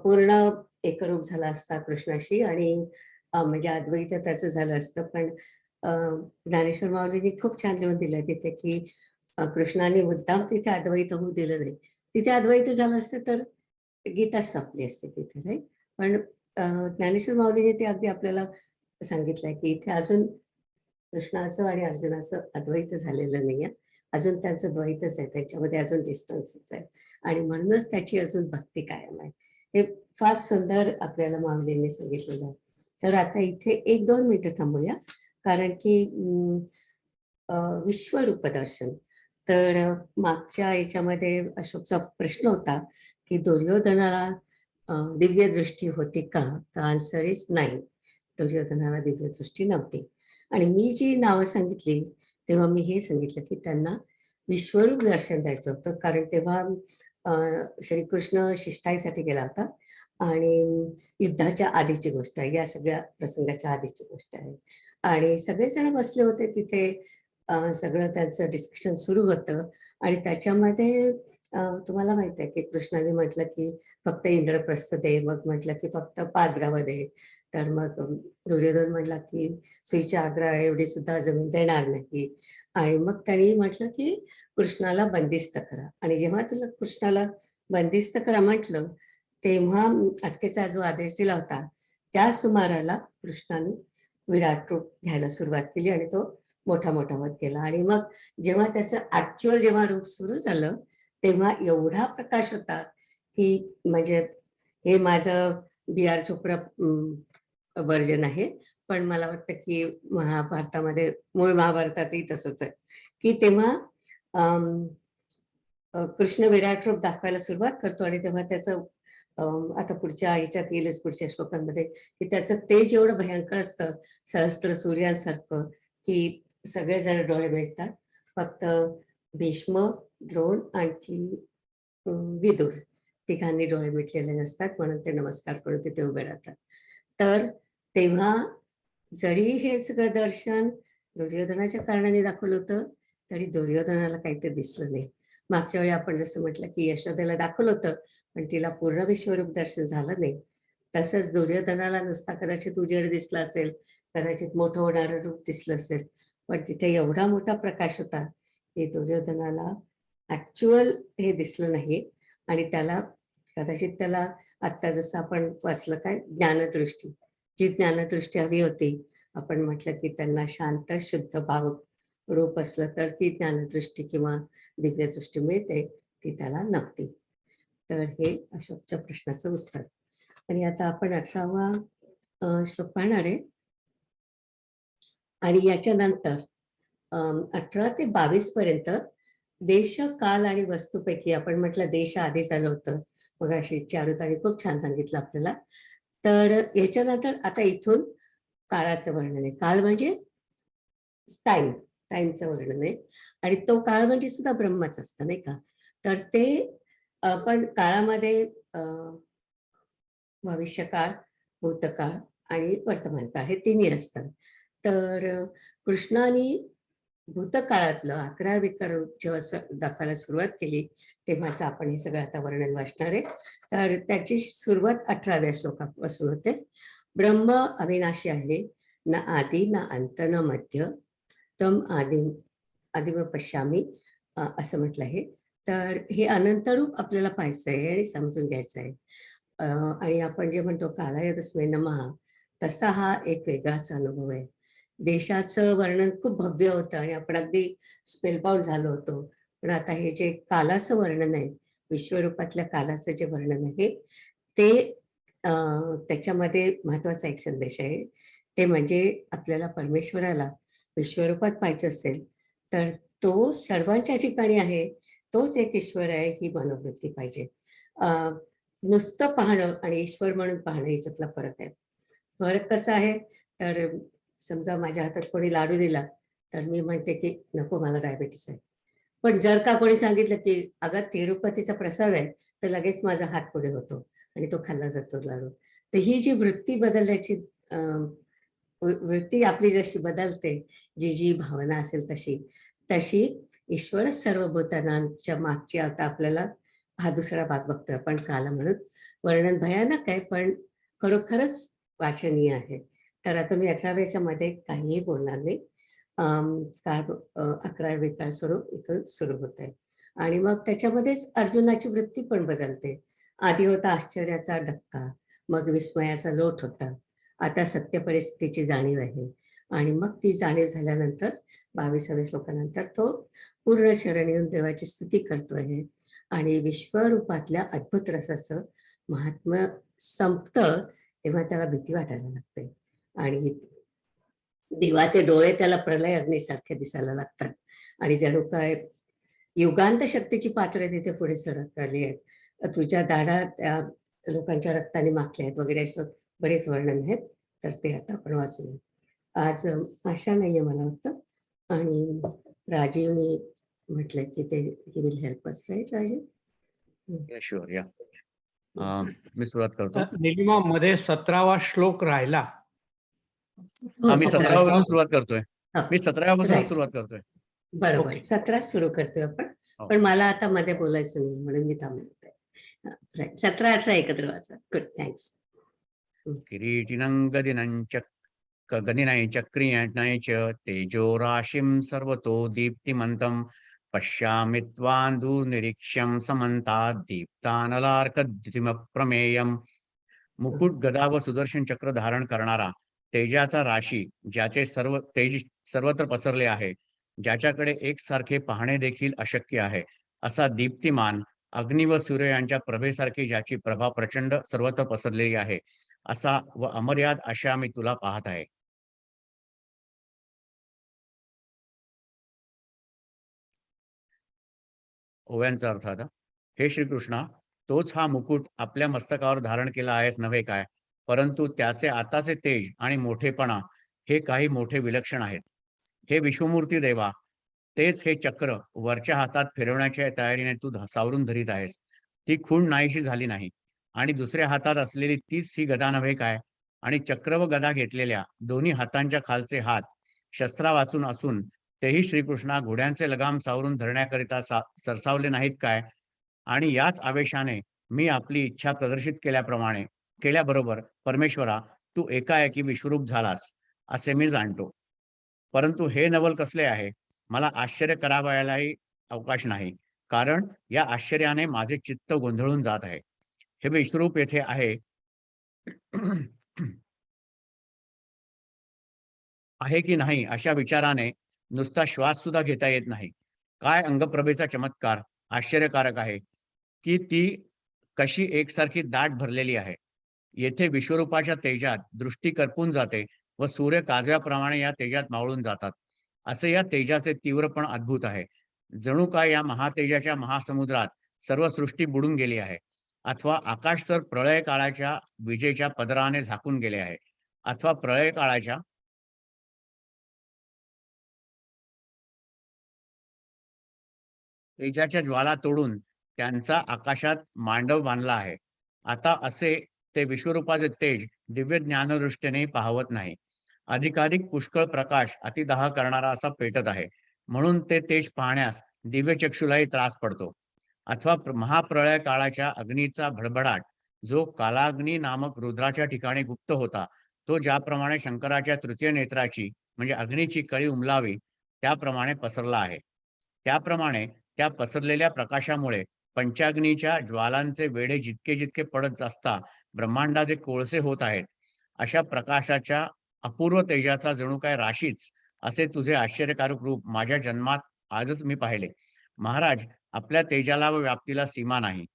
पूर्ण एकरूप झाला असता कृष्णाशी, आणि म्हणजे अद्वैत त्याचं झालं असतं. पण ज्ञानेश्वर माऊलींनी खूप छान लिहून दिलं तिथे की कृष्णाने मुद्दाम तिथे अद्वैत होऊ दिलं नाही. तिथे अद्वैत झालं असतं तर गीताच संपली असते तिथे, नाही. पण ज्ञानेश्वर माऊलीने ते अगदी आपल्याला सांगितलंय की इथे अजून कृष्णाचं आणि अर्जुनाचं अद्वैत झालेलं नाहीये, अजून त्यांचं द्वैतच आहे, त्याच्यामध्ये अजून डिस्टन्सच आहे. आणि म्हणूनच त्याची अजून भक्ती कायम आहे. हे फार सुंदर आपल्याला माऊलींनी सांगितलेलं आहे. तर आता इथे 1-2 मिनिटं थांबूया, कारण की विश्वरूप दर्शन. तर मागच्या याच्यामध्ये अशोकचा प्रश्न होता की दुर्योधनाला दिव्य दृष्टी होती का? तर आन्सर इज नाही, दुर्योधनाला दिव्य दृष्टी नव्हती. आणि मी जी नावं सांगितली तेव्हा मी हे सांगितलं की त्यांना विश्वरूप दर्शन द्यायचं होतं, कारण तेव्हा श्रीकृष्ण शिष्टाईसाठी गेला होता आणि युद्धाच्या आधीची गोष्ट आहे, या सगळ्या प्रसंगाच्या आधीची गोष्ट आहे. आणि सगळेजण बसले होते तिथे, सगळं त्यांचं डिस्कशन सुरू होतं आणि त्याच्यामध्ये तुम्हाला माहित आहे की कृष्णाने म्हटलं की फक्त इंद्रप्रस्थ दे, मग म्हटलं की फक्त 5 गावं दे. तर मग दुर्योधन म्हटला की सुईच्या आग्रा एवढी सुद्धा जमीन देणार नाही. आणि मग त्यांनी म्हटलं की कृष्णाला बंदिस्त करा. आणि जेव्हा तुला कृष्णाला बंदिस्त करा म्हटलं, तेव्हा अटकेचा जो आदेश दिला होता त्या सुमाराला कृष्णाने विराट रूप घ्यायला सुरुवात केली आणि तो मोठा मोठा होत गेला. आणि मग जेव्हा त्याचं ऍक्च्युअल जेव्हा रूप सुरू झालं तेव्हा एवढा प्रकाश होता की म्हणजे हे माझं बी आर चोप्रा वर्जन आहे, पण मला वाटतं की महाभारतामध्ये, मूळ महाभारतातही तसंच आहे की तेव्हा कृष्ण विराट रूप दाखवायला सुरुवात करतो आणि तेव्हा त्याचं आता पुढच्या याच्यात येईलच पुढच्या श्लोकांमध्ये की त्याचं तेज एवढं भयंकर असतं, सहस्त्र सूर्यांसारखं, की सगळेजण डोळे मिळतात. फक्त भीष्म, द्रोण आणखी विदुर तिघांनी डोळे मिटलेले नसतात, म्हणून ते नमस्कार करून तिथे उभे राहतात. तर तेव्हा जरी हे सगळं दर्शन दुर्योधनाच्या कारणाने दाखवलं होतं तरी दुर्योधनाला काही ते दिसलं नाही. मागच्या वेळी आपण जसं म्हटलं की यशोदेला दाखवलं होतं पण तिला पूर्ण विश्वरूप दर्शन झालं नाही. तसंच दुर्योधनाला नुसता कदाचित उजेड दिसला असेल, कदाचित मोठं होणारं रूप दिसलं असेल, पण तिथे एवढा मोठा प्रकाश होता की दुर्योधनाला ऍक्च्युअल हे दिसलं नाही. आणि त्याला कदाचित त्याला आत्ता जसं आपण वाचलं काय ज्ञानदृष्टी, जी ज्ञानदृष्टी हवी होती, आपण म्हटलं की त्यांना शांत शुद्ध भावक रूप असलं तर ती ज्ञानदृष्टी किंवा दिव्यदृष्टी मिळते, ती त्याला नव्हती. तर हे अशोकच्या प्रश्नाचं उत्तर. आणि आता आपण 18वा श्लोक पाहणार आहे. आणि याच्यानंतर 18 ते 22 पर्यंत देश, काल आणि वस्तूपैकी, आपण म्हटलं देश आधी झालं होतं, मग अशी चारुताने खूप छान सांगितलं आपल्याला. तर याच्यानंतर आता इथून काळाचं वर्णन आहे. काळ म्हणजे टाइमचं वर्णन आहे. आणि तो काळ म्हणजे सुद्धा ब्रह्मच असतं, नाही का. तर ते पण काळामध्ये भविष्यकाळ, भूतकाळ आणि वर्तमान काळ हे तिन्ही असतात. तर कृष्णाने भूतकाळातलं 11 विकार जेव्हा दाखवायला सुरुवात केली तेव्हाच आपण हे सगळं आता वर्णन वाचणार आहे. तर त्याची सुरुवात 18व्या श्लोकापासून होते. ब्रह्म अविनाशी आहे, न आदी न अंत न मध्य, तम आदिम पश्यामी, असं म्हटलं आहे. तर हे अनंत रूप आपल्याला पाहायचं आहे आणि समजून घ्यायचं आहे. आणि आपण जे म्हणतो कालाय तस्मै नमः, तसा हा एक वेगळाच अनुभव आहे. देशाचं वर्णन खूप भव्य होतं आणि आपण अगदी स्पेलबाउंड झालो होतो. पण आता हे जे कालाचं वर्णन आहे, विश्वरूपातल्या कालाचं जे वर्णन आहे ते त्याच्यामध्ये महत्वाचा एक संदेश आहे. ते म्हणजे आपल्याला परमेश्वराला विश्वरूपात पाहायचं असेल तर तो सर्वांच्या ठिकाणी आहे, तोच एक ईश्वर आहे, ही मनोवृत्ती पाहिजे. नुसतं पाहणं आणि ईश्वर म्हणून पाहणं याच्यातला फरक आहे. फरक कसा आहे, तर समजा माझ्या हातात कोणी लाडू दिला तर मी म्हणते की नको, मला डायबिटीस आहे. पण जर का कोणी सांगितलं की अगं तिरुपतीचा प्रसाद आहे, तर लगेच माझा हात पुढे होतो आणि तो खाल्ला जातो लाडू. तर ही जी वृत्ती बदलण्याची वृत्ती आपली जशी बदलते, जी भावना असेल तशी ईश्वरच सर्व भूतानांच्या मागची आता आपल्याला हा दुसरा भाग बघतोय आपण काल म्हणून. वर्णन भयानक आहे पण खरोखरच वाचनीय आहे. तर आता मी 18व्याच्या मध्ये काहीही बोलणार नाही. काळ 11वे काळ स्वरूप इथून सुरू होत आहे. आणि मग त्याच्यामध्येच अर्जुनाची वृत्ती पण बदलते. आधी होता आश्चर्याचा धक्का, मग विस्मयाचा लोट होता, आता सत्य परिस्थितीची जाणीव आहे. आणि मग ती जाणीव झाल्यानंतर 22व्या श्लोकानंतर तो पूर्ण शरण येऊन देवाची स्तुती करतो आहे. आणि विश्वरूपातल्या अद्भुत रसाचं महात्म्य संपतं तेव्हा त्याला भीती वाटायला लागते आणि देवाचे डोळे त्याला प्रलय अग्नीसारखे दिसायला लागतात. आणि जणू काय युगांत शक्तीची पात्र तिथे पुढे सरकली आहेत. तुझ्या दाढा त्या लोकांच्या रक्ताने माखल्या आहेत वगैरे, असं बरेच वर्णन आहेत. तर ते आता आपण वाचूया. आज आशा नाहीये मला वाटतं, आणि राजीवनी म्हटलंय की ते he will help us, right Rajiv? Sure या मी सुरुवात करतो. निलिमा मध्ये 17वा श्लोक राहिला. हो, मी 17. 17 सुरुवात करतोय. हा, मी 17 right. सुरुवात करतोय. बरोबर Okay. 17 सुरू करतोय आपण. हो. पण मला आता मध्ये बोलायचं नाही म्हणून मी थांबले. 17, 18 एकत्र वाचा. Good, thanks. किरीटिनं गदिनं चक्रियणं च तेजो राशिं सर्वतो दीप्तिमन्तं पश्यामि त्वां दूरनिरीक्ष्यं समन्तात् दीप्तानलार्कद्युतिमप्रमेयम्. मुकुट, गदा व सुदर्शन चक्र धारण करणारा, तेजाचा राशी, ज्याचे सर्व तेज सर्वत्र पसरले आहे, ज्याच्याकडे एकसारखे पाहणे देखील अशक्य आहे, असा दीप्तिमान अग्नी व सूर्य यांच्या प्रभेसारखी ज्याची प्रभा प्रचंड सर्वत्र पसरलेली आहे, असा व अमर्याद अशा मी तुला पाहत आहे. ओव्यांचा अर्थ आता. हे श्रीकृष्णा, तोच हा मुकुट आपल्या मस्तकावर धारण केला आहेस नव्हे काय, परंतु त्याचे आताचे तेज आणि मोठेपणा हे काही मोठे विलक्षण आहेत. हे विश्वमूर्ती देवा, तेच हे चक्र वरच्या हातात फिरवण्याच्या तयारीने तू सावरून धरीत आहेस. ती खूण नाहीशी झाली नाही. आणि दुसऱ्या हातात असलेली तीच ही गदा नव्हे काय, आणि चक्र व गदा घेतलेल्या दोन्ही हातांच्या खालचे हात शस्त्रा वाचून असून तेही श्रीकृष्णा घोड्यांचे लगाम सावरून धरण्याकरिता सरसावले नाहीत काय. आणि याच आवेशाने मी आपली इच्छा प्रदर्शित केल्याबरोबर परमेश्वरा, तू एकाएकी विश्वरूप झालास असे मी जाणतो. परंतु हे नवल कसले आहे, मला आश्चर्य करावयालाही अवकाश नाही, कारण या आश्चर्याने माझे चित्त गोंधळून जात आहे. हे विश्वरूप येथे आहे आहे की नाही अशा विचाराने नुसता श्वास सुद्धा घेता येत नाही. काय अंगप्रभेचा चमत्कार आश्चर्यकारक आहे की ती कशी एकसारखी दाट भरलेली आहे. येथे विश्वरूपाच्या तेजात दृष्टी करपून जाते व सूर्य काजव्याप्रमाणे या तेजात मावळून जातात. असे या तेजाचे तीव्रपण अद्भुत आहे. जणू काय या महातेजाच्या महासमुद्रात सर्व सृष्टी बुडून गेली आहे, अथवा आकाश तर प्रळय काळाच्या विजेच्या पदराने झाकून गेले आहे, अथवा प्रळय काळाच्या तेजाच्या ज्वाला तोडून त्यांचा आकाशात मांडव बांधला आहे. आता असे ते विश्वरूपाचे तेज दिव्य ज्ञानदृष्टीने पाहवत नाही. अधिकाधिक पुष्कळ प्रकाश अतिदाह करणारा असा पेटत आहे, म्हणून ते तेज पाहण्यास दिव्य चक्षुलाही त्रास पडतो. अथवा महाप्रळय काळाच्या अग्नीचा भडभडाट, जो कालाग्नी नामक रुद्राच्या ठिकाणी गुप्त होता, तो ज्याप्रमाणे शंकराच्या तृतीय नेत्राची म्हणजे अग्नीची कळी उमलावी त्याप्रमाणे पसरला आहे. त्याप्रमाणे त्या पसरलेल्या प्रकाशामुळे पंचाग्नीच्या ज्वालांचे वेढे जितके जितके पडत असता ब्रह्मांडाचे कोळसे होत आहेत. अशा प्रकाशाच्या अपूर्व तेजाचा जणू काय राशीच असे तुझे आश्चर्यकारक रूप माझ्या जन्मात आजच मी पाहिले. महाराज, आपल्या तेजाला व व्याप्तीला सीमा नाही.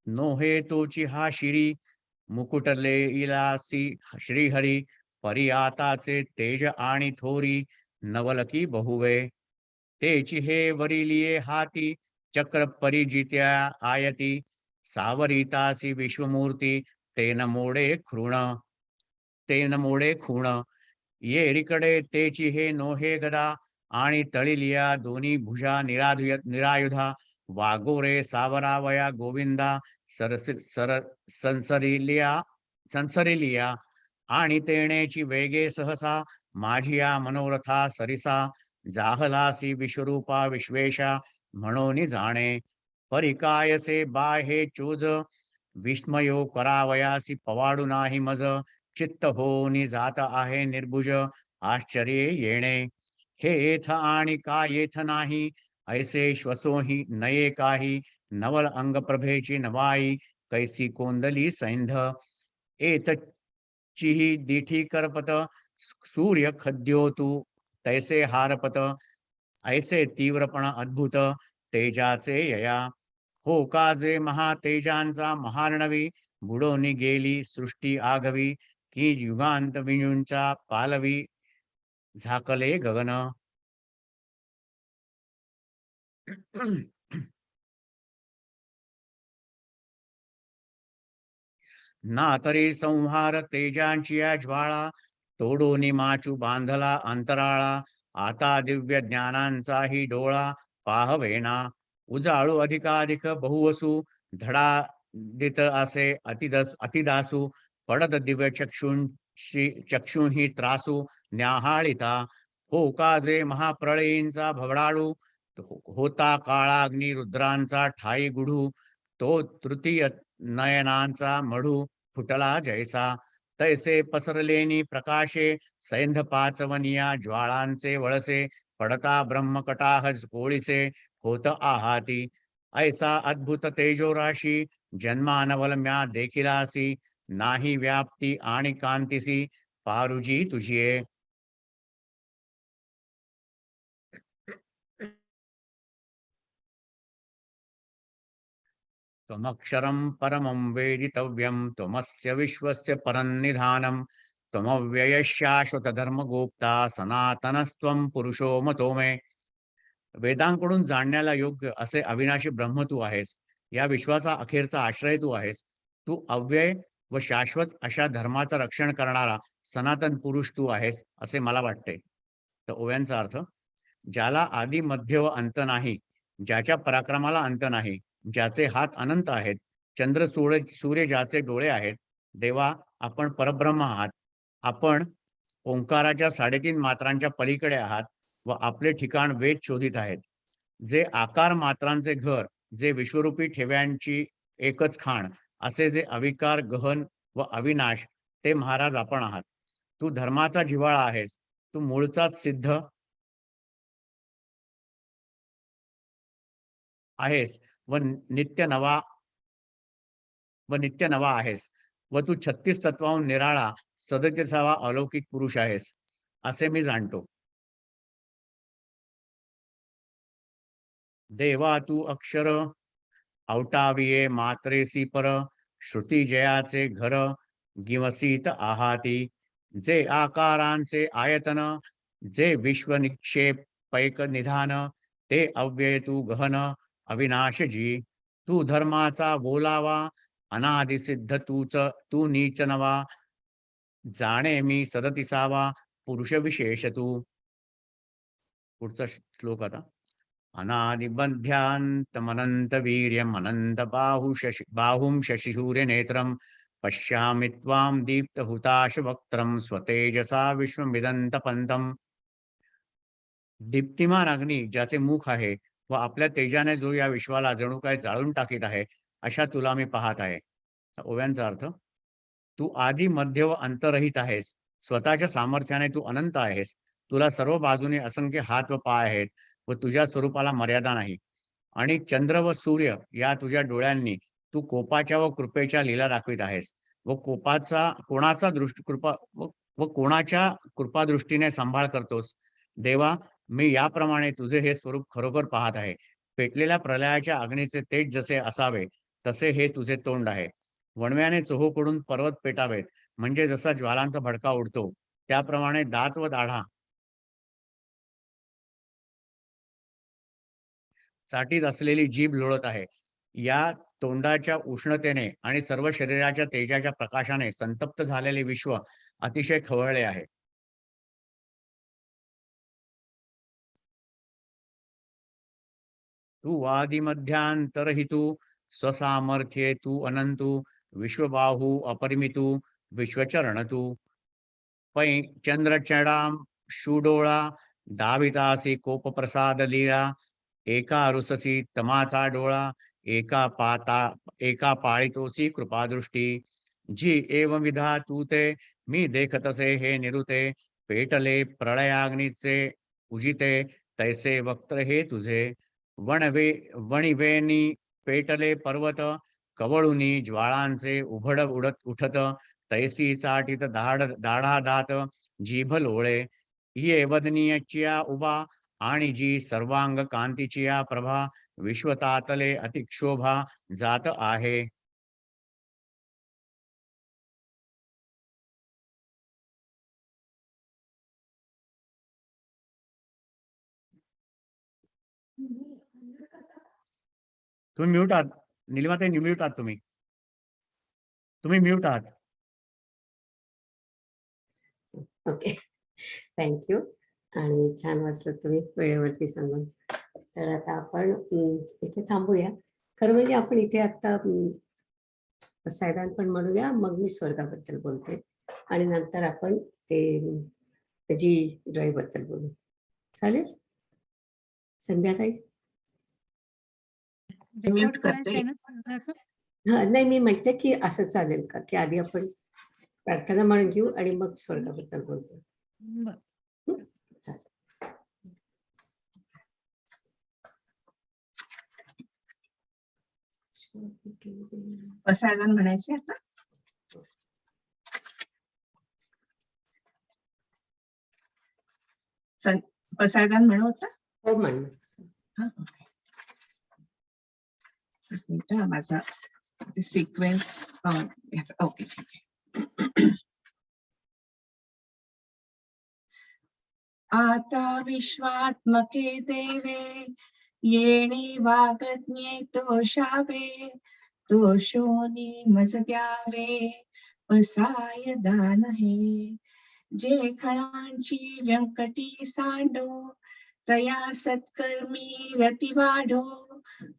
नोहे तोची हा शिरी मुकुटले इलासी श्रीहरी, परी आताचे तेज आणि थोरी नवलकी बहुवे. तेची हे वरिलिये हाती चक्र परिजित्या आयती, सावरितासी विश्वमूर्ती तेन मोडे खूण. ये रिकडे तेची हे नोहे गदा आणि तळिलिया दोन्ही भुजा निरायुधा, वागोरे सावरावया गोविंदा संसरिलिया आणि तेणेची वेगे सहसा माझिया मनोरथा सरिसा, जाहलासी विश्वरूपा विश्वेशा म्हणून जाणे. परिकायसे बाय हे चोज विस्मयो करावयासी पवाडू नाही मज, चित्त होनी जात आहे निर्भुज आश्चर्ये येणे. हे येथ आणि का येथ नाही ऐसे श्वसोही नये काही, नवल अंगप्रभेची नवाई कैसी कोंदली सैंध. एतचिही दिठी करपत सूर्य खद्योतू तैसे हारपत, ऐसे तीव्रपण अद्भुत तेजाचे यया. हो काजे महातेजांचा महार्णवी बुडोनी गेली सृष्टी आगवी, की युगांत विंजूंचा पालवी झाकले गगन. ना तरी संहार तेजांची या ज्वाळा, तोडोनी माचू बांधला अंतराळा, आता दिव्य ज्ञानांचाही डोळा पाहवेना. उजाळू अधिकाधिक बहुवसू, धडा दित असे अतिदासू, पडत दिव्य चक्षुंही त्रासू न्याहाळिता. हो का जे महाप्रळयींचा भवडाळू, होता काळाग्नी रुद्रांचा ठाई गुढू, तो तृतीय नयनांचा मढू फुटला जैसा. तैसे पसरलेनी प्रकाशे, सैंध पाचवनिया ज्वाळांचे वळसे, पडता ब्रह्मकटाह कोळीसे होत आहाती. ऐसा अद्भुत तेजोराशी, जन्मानवल म्या देखिलासी, नाही व्याप्ती आणि कांतीसी पारुजी तुझिये. त्वमक्षरं परमं वेदितव्यं, त्वमस्य विश्वस्य परन्निधानं, त्वमव्ययः शाश्वतधर्मगोप्ता, सनातनस्त्वं पुरुषो मतो मे. वेदांकडून जाणण्याला योग्य असे अविनाशी ब्रह्म तू आहेस. या विश्वाचा अखेरचा आश्रय तू आहेस. तू अव्यय व शाश्वत अशा धर्माचं रक्षण करणारा सनातन पुरुष तू आहेस असे मला वाटते. तर ओव्यांचा अर्थ: ज्याला आदी मध्य व अंत नाही, ज्याच्या पराक्रमाला अंत नाही, ज्याचे हात अनंत आहेत, चंद्र सूर्य ज्याचे डोळे आहेत, देवा आपण परब्रह्म आहात. आपण ओंकाराच्या 3.5 मात्रांच्या पलीकडे आहात व आपले ठिकाण वेद शोधित आहेत. जे आकार मात्रांचे घर, जे विश्वरूपी ठेव्यांची एकच खाण, असे जे अविकार, गहन व अविनाश, ते महाराज आपण आहात. तू धर्माचा जिव्हाळा आहेस. तू मूळचाच सिद्ध आहेस व नित्य नवा आहेस व तू 36 तत्वाहून निराळा 37वा अलौकिक पुरुष आहेस असे मी जाणतो. देवा तू अक्षर, अवटाविये मात्रेसी पर, श्रुती जयाचे घर, गिवसीत आहाती. जे आकारांचे आयतन, जे विश्व निक्षेप पैक निधान, ते अव्यय तू गहन अविनाशजी. तू धर्माचा बोलावा, अनादिसिद्ध तू नीच नवा, जाणे मी 37वा पुरुष विशेष तू. पुढचा श्लोक आता: अनादिबध्यान्तमनंत वीर्यम अनंत बाहुं शशिसूर्य नेत्रम, पश्यामि त्वां दीप्त हुताश वक्त्रम, स्वतेजसा विश्वमिदंत पंतम. दीप्तिमान अग्नी ज्याचे मुख आहे व आपल्या तेजाने जो या विश्वाला जणू काय जाळून टाकीत आहे, अशा तुला मी पाहत आहे. ओव्यांचा अर्थ: तू आदी मध्य व अंतरहित आहेस. स्वतःच्या सामर्थ्याने तू अनंत आहेस. तुला सर्व बाजूने असंख्य हात व पाय आहेत व तुझ्या स्वरूपाला मर्यादा नाही. आणि चंद्र व सूर्य या तुझ्या डोळ्यांनी तू कोपाच्या व कृपेच्या लीला दाखवित आहेस व कोणाच्या कृपादृष्टीने सांभाळ करतोस. देवा, मी याप्रमाणे तुझे हे स्वरूप खरोखर पाहत आहे. पेटलेल्या प्रलयाच्या अग्नीचे तेज जसे असावे, तसे हे तुझे तोंड आहे. वणव्याने चोहोकडून पर्वत पेटावेत, म्हणजे जसा ज्वालांचा भडका उडतो, त्याप्रमाणे दात व दाढा चाटीत असलेली जीभ लोळत आहे. या तोंडाच्या उष्णतेने आणि सर्व शरीराच्या तेजाच्या प्रकाशाने संतप्त झालेले विश्व अतिशय खवळले आहे. तू आदिमध्यांतरहितू, स्वसामर्थ्ये तू अनंतू, विश्वबाहू अपरिमितू, विश्वचरणतू. पै चंद्रचडाम शूडोळा, दावितासी कोपप्रसाद लीळा, एका रुससी तमाचा डोळा, एका पाळितोसी कृपादृष्टी. जी एवंविधा तू ते, मी देखतसे हे निरुते, पेटले प्रळयाग्नीचे उजिते, तैसे वक्त्र हे तुझे. वणिवेनी पेटले पर्वत, कवळुनी ज्वाळांचे उभड उठत, तैसी चाटीत दाढा दात जीभ लोळे. ये वदनीयचिया उभा, आणि जी सर्वांग कांतीचिया प्रभा, विश्वतातले अतिक्षोभा जात आहे. तुम्ही म्यूट आहात. निलिमाताई म्यूट आहात तुम्ही. तुम्ही म्यूट आहात. Okay, thank you. आणि छान वाचलं तुम्ही वेळेवरती सांगून. तर आता आपण इथे थांबूया. खरं म्हणजे आपण इथे आता सायदान पण म्हणूया, मग मी स्वर्गाबद्दल बोलते आणि नंतर आपण ते जी ड्राईव्ह बद्दल बोलू. चालेल संध्याकाळी? म्यूट करते. हा नाही, मी म्हणते की असं चालेल का, की आधी आपण प्रार्थना म्हणून घेऊ आणि मग स्वर्गाबद्दल बोलतो. चालेल. पसायदान म्हणायचे आता. पसायदान म्हणू होता. हो म्हण. हा, ओके. एक मिनिट, माझा सिक्वेन्स ओके, ठीक आहे. आता विश्वात्मके देवे येणे वागज्ञे तोषावे, तोषोनी मज द्यावे पसाय दान हे. जे खळांची व्यंकटी सांडो, तया सत्कर्मी रती वाढो,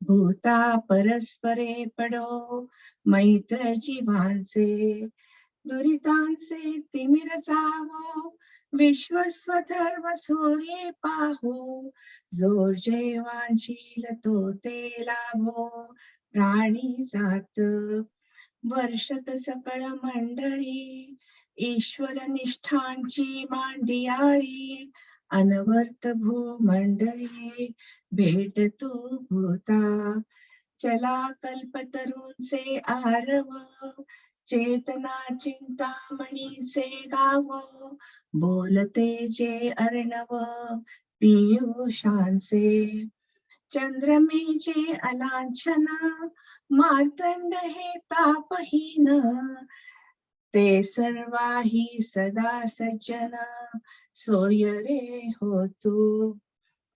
भूता परस्परे पडो मैत्र जीवांचे. दुरितांचे तिमिर जावो, विश्वस्वधर्म सूर्ये पाहो, जो जय वांछील तो ते लाभो, प्राणी जात वर्षत सकळ मंडळी, ईश्वर निष्ठांची मांडियाळी, अनवर्त भूमंडळी भेट तू भूता. चला कल्पतरूंचे आरव, चेतना चिंतामणीचे गाव, बोलते जे अर्णव पियुषांचे. चंद्रमेचे अलांछन, मार्तंड हे तापहीन, ते सर्वाही सदा सज्जन, सोय रे हो तू.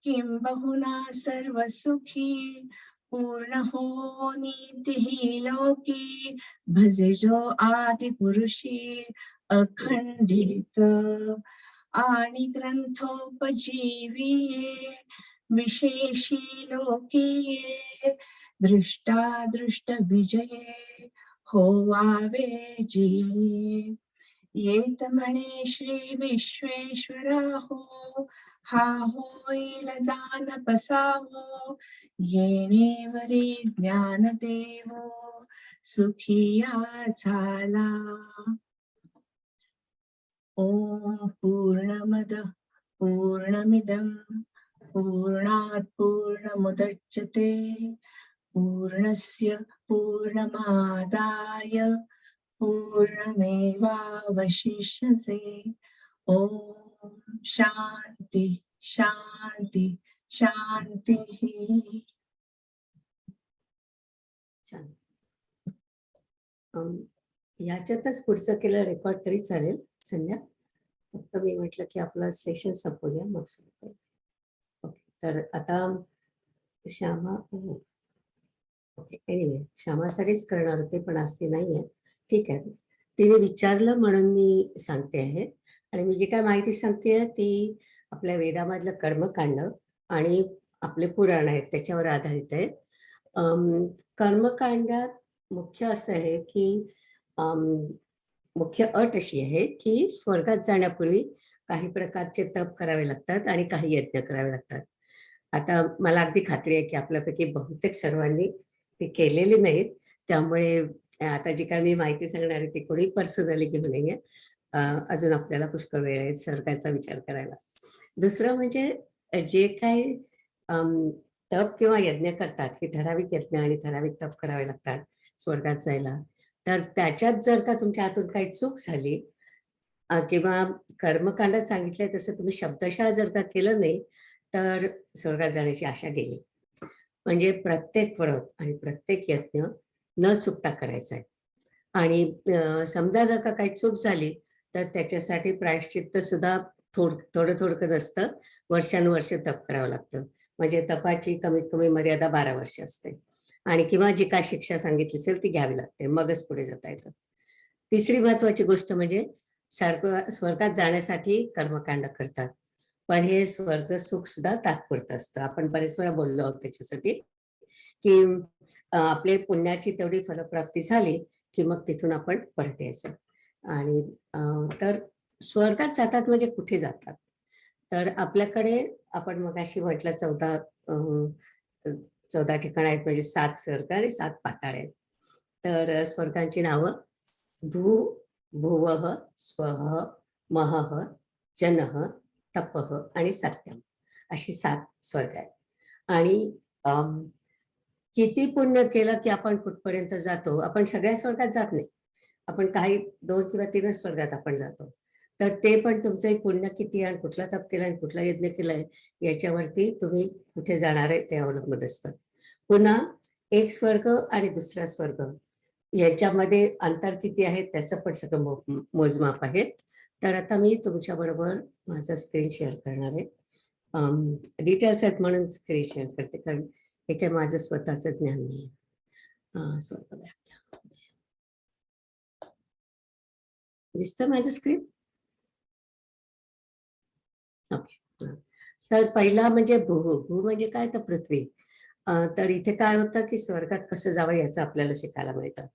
किंबहुना सर्व सुखी, पूर्ण हो नीती लोकी, भजे जो आदि पुरुषी अखंडित. आणि ग्रंथोपजीविये विशेषी लोकीये, दृष्टा दृष्ट विजये होवावे जी. येत म्हणे श्री विश्वेश्वरा हो, हा होईल दान पसावो, येणेवरी ज्ञान देवो सुखिया झाला. ओम पूर्णमद पूर्णमिदं पूर्णात् पूर्णमुदच्यते, पूर्णस्य पूर्णमादाय पूर्णमेवावशिष्यते. ओम शांती शांती शांती. छान. याच्यातच पुढचं केलं रेकॉर्ड तरी चालेल संध्या. फक्त मी म्हटलं की आपलं सेशन संपवूया मग सुरू करू. ओके, तर आता श्यामा, ओके, एनिवे श्यामासाठीच करणार होते पण आज ती नाही आहे. ठीक आहे, तिने विचारलं म्हणून मी सांगते आहे. आणि मी जी काय माहिती सांगते ती आपल्या वेदामधलं कर्मकांड आणि आपले पुराण आहेत त्याच्यावर आधारित आहे. कर्मकांडात मुख्य असं आहे की मुख्य अट अशी आहे की स्वर्गात जाण्यापूर्वी काही प्रकारचे तप करावे लागतात आणि काही यज्ञ करावे लागतात. आता मला अगदी खात्री आहे की आपल्यापैकी बहुतेक सर्वांनी ते केलेले नाहीत, त्यामुळे आता जी काय मी माहिती सांगणार आहे ती कोणी पर्सनली घेऊ नये. अजून आपल्याला पुष्कळ वेळ आहे स्वर्गाचा विचार करायला. दुसरं म्हणजे जे काही तप किंवा यज्ञ करतात हे ठराविक यज्ञ आणि ठराविक तप करावे लागतात स्वर्गात जायला. तर त्याच्यात जर का तुमच्या हातून काही चूक झाली किंवा कर्मकांडात सांगितलंय तसं तुम्ही शब्दशः जर का केलं नाही तर स्वर्गात जाण्याची आशा गेली. म्हणजे प्रत्येक व्रत आणि प्रत्येक यज्ञ न चुकता करायचा आहे. आणि समजा जर का काही चूक झाली तर त्याच्यासाठी प्रायश्चित्त सुद्धा थोडं थोडकं नसतं, वर्षानुवर्ष तप करावं लागतं. म्हणजे तपाची कमीत कमी मर्यादा 12 वर्ष असते आणि किंवा जी काय शिक्षा सांगितली असेल ती घ्यावी लागते, मगच पुढे जाता येतं. तिसरी महत्वाची गोष्ट म्हणजे स्वर्गात जाण्यासाठी कर्मकांड करतात, पण हे स्वर्ग सुख सुद्धा तात्पुरतं असतं. आपण बरेच वेळा बोललो आहोत त्याच्यासाठी की आपले पुण्याची तेवढी फलप्राप्ती झाली की मग तिथून आपण परत यायचं. आणि तर स्वर्गात जातात म्हणजे कुठे जातात, तर आपल्याकडे आपण मगाशी म्हटलं 14 ठिकाण आहेत, म्हणजे 7 स्वर्ग आणि 7 पाताळ आहेत. तर स्वर्गांची नावं भू, भुवः, स्वः, महः, जनः, तपः आणि सत्यम अशी 7 स्वर्ग आहेत. आणि किती पुण्य केलं की आपण कुठपर्यंत जातो, आपण सगळ्या स्वर्गात जात नाही, आपण काही 2 किंवा 3 स्वर्गात आपण जातो. तर ते पण तुमचं पुण्य किती आणि कुठला तप केलाय आणि कुठला यज्ञ केलाय याच्यावरती तुम्ही कुठे जाणार आहे ते अवलंबून असतं. पुन्हा एक स्वर्ग आणि दुसरा स्वर्ग याच्यामध्ये अंतर किती आहे त्याचं पण सगळं मोजमाप आहे. तर आता मी तुमच्या बरोबर माझं स्क्रीन शेअर करणार आहे. डिटेल्स आहेत म्हणून स्क्रीन शेअर करते, कारण हे काही माझं स्वतःच ज्ञान नाही. स्वर्ग व्याख्या दिसतं माझं स्क्रीन? ओके. तर पहिला म्हणजे भू. भू म्हणजे काय, तर पृथ्वी. तर इथे काय होतं की स्वर्गात कसं जावं याचं आपल्याला शिकायला मिळतं.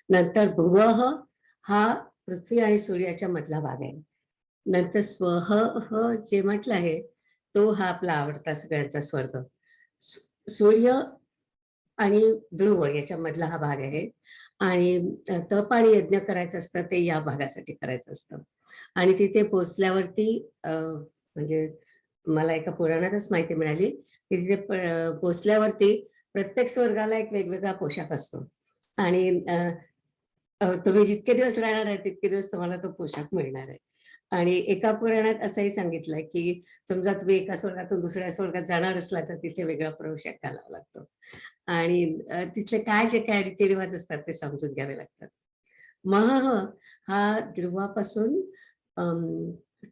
नंतर भुवः हा पृथ्वी आणि सूर्याच्या मधला भाग आहे. नंतर स्वः जे म्हटलं आहे तो हा आपला आवडता सगळ्यांचा स्वर्ग. सूर्य आणि ध्रुव याच्या मधला हा भाग आहे. आणि तप आणि यज्ञ करायचं असतं ते या भागासाठी करायचं असतं. आणि तिथे पोचल्यावरती म्हणजे मला एका पुराणातच माहिती मिळाली की तिथे पोचल्यावरती प्रत्येक स्वर्गाला एक वेगवेगळा पोशाख असतो. आणि तुम्ही जितके दिवस राहणार आहे तितके दिवस तुम्हाला तो पोशाख मिळणार आहे. आणि एका पुराणात असंही सांगितलंय की समजा तुम्ही एका स्वर्गातून दुसऱ्या स्वर्गात जाणार असला तर तिथे वेगळा पोशाख घालावा लागतो. आणि तिथले काय जे काय रीतिरिवाज असतात ते समजून घ्यावे लागतात. महः हा ध्रुवापासून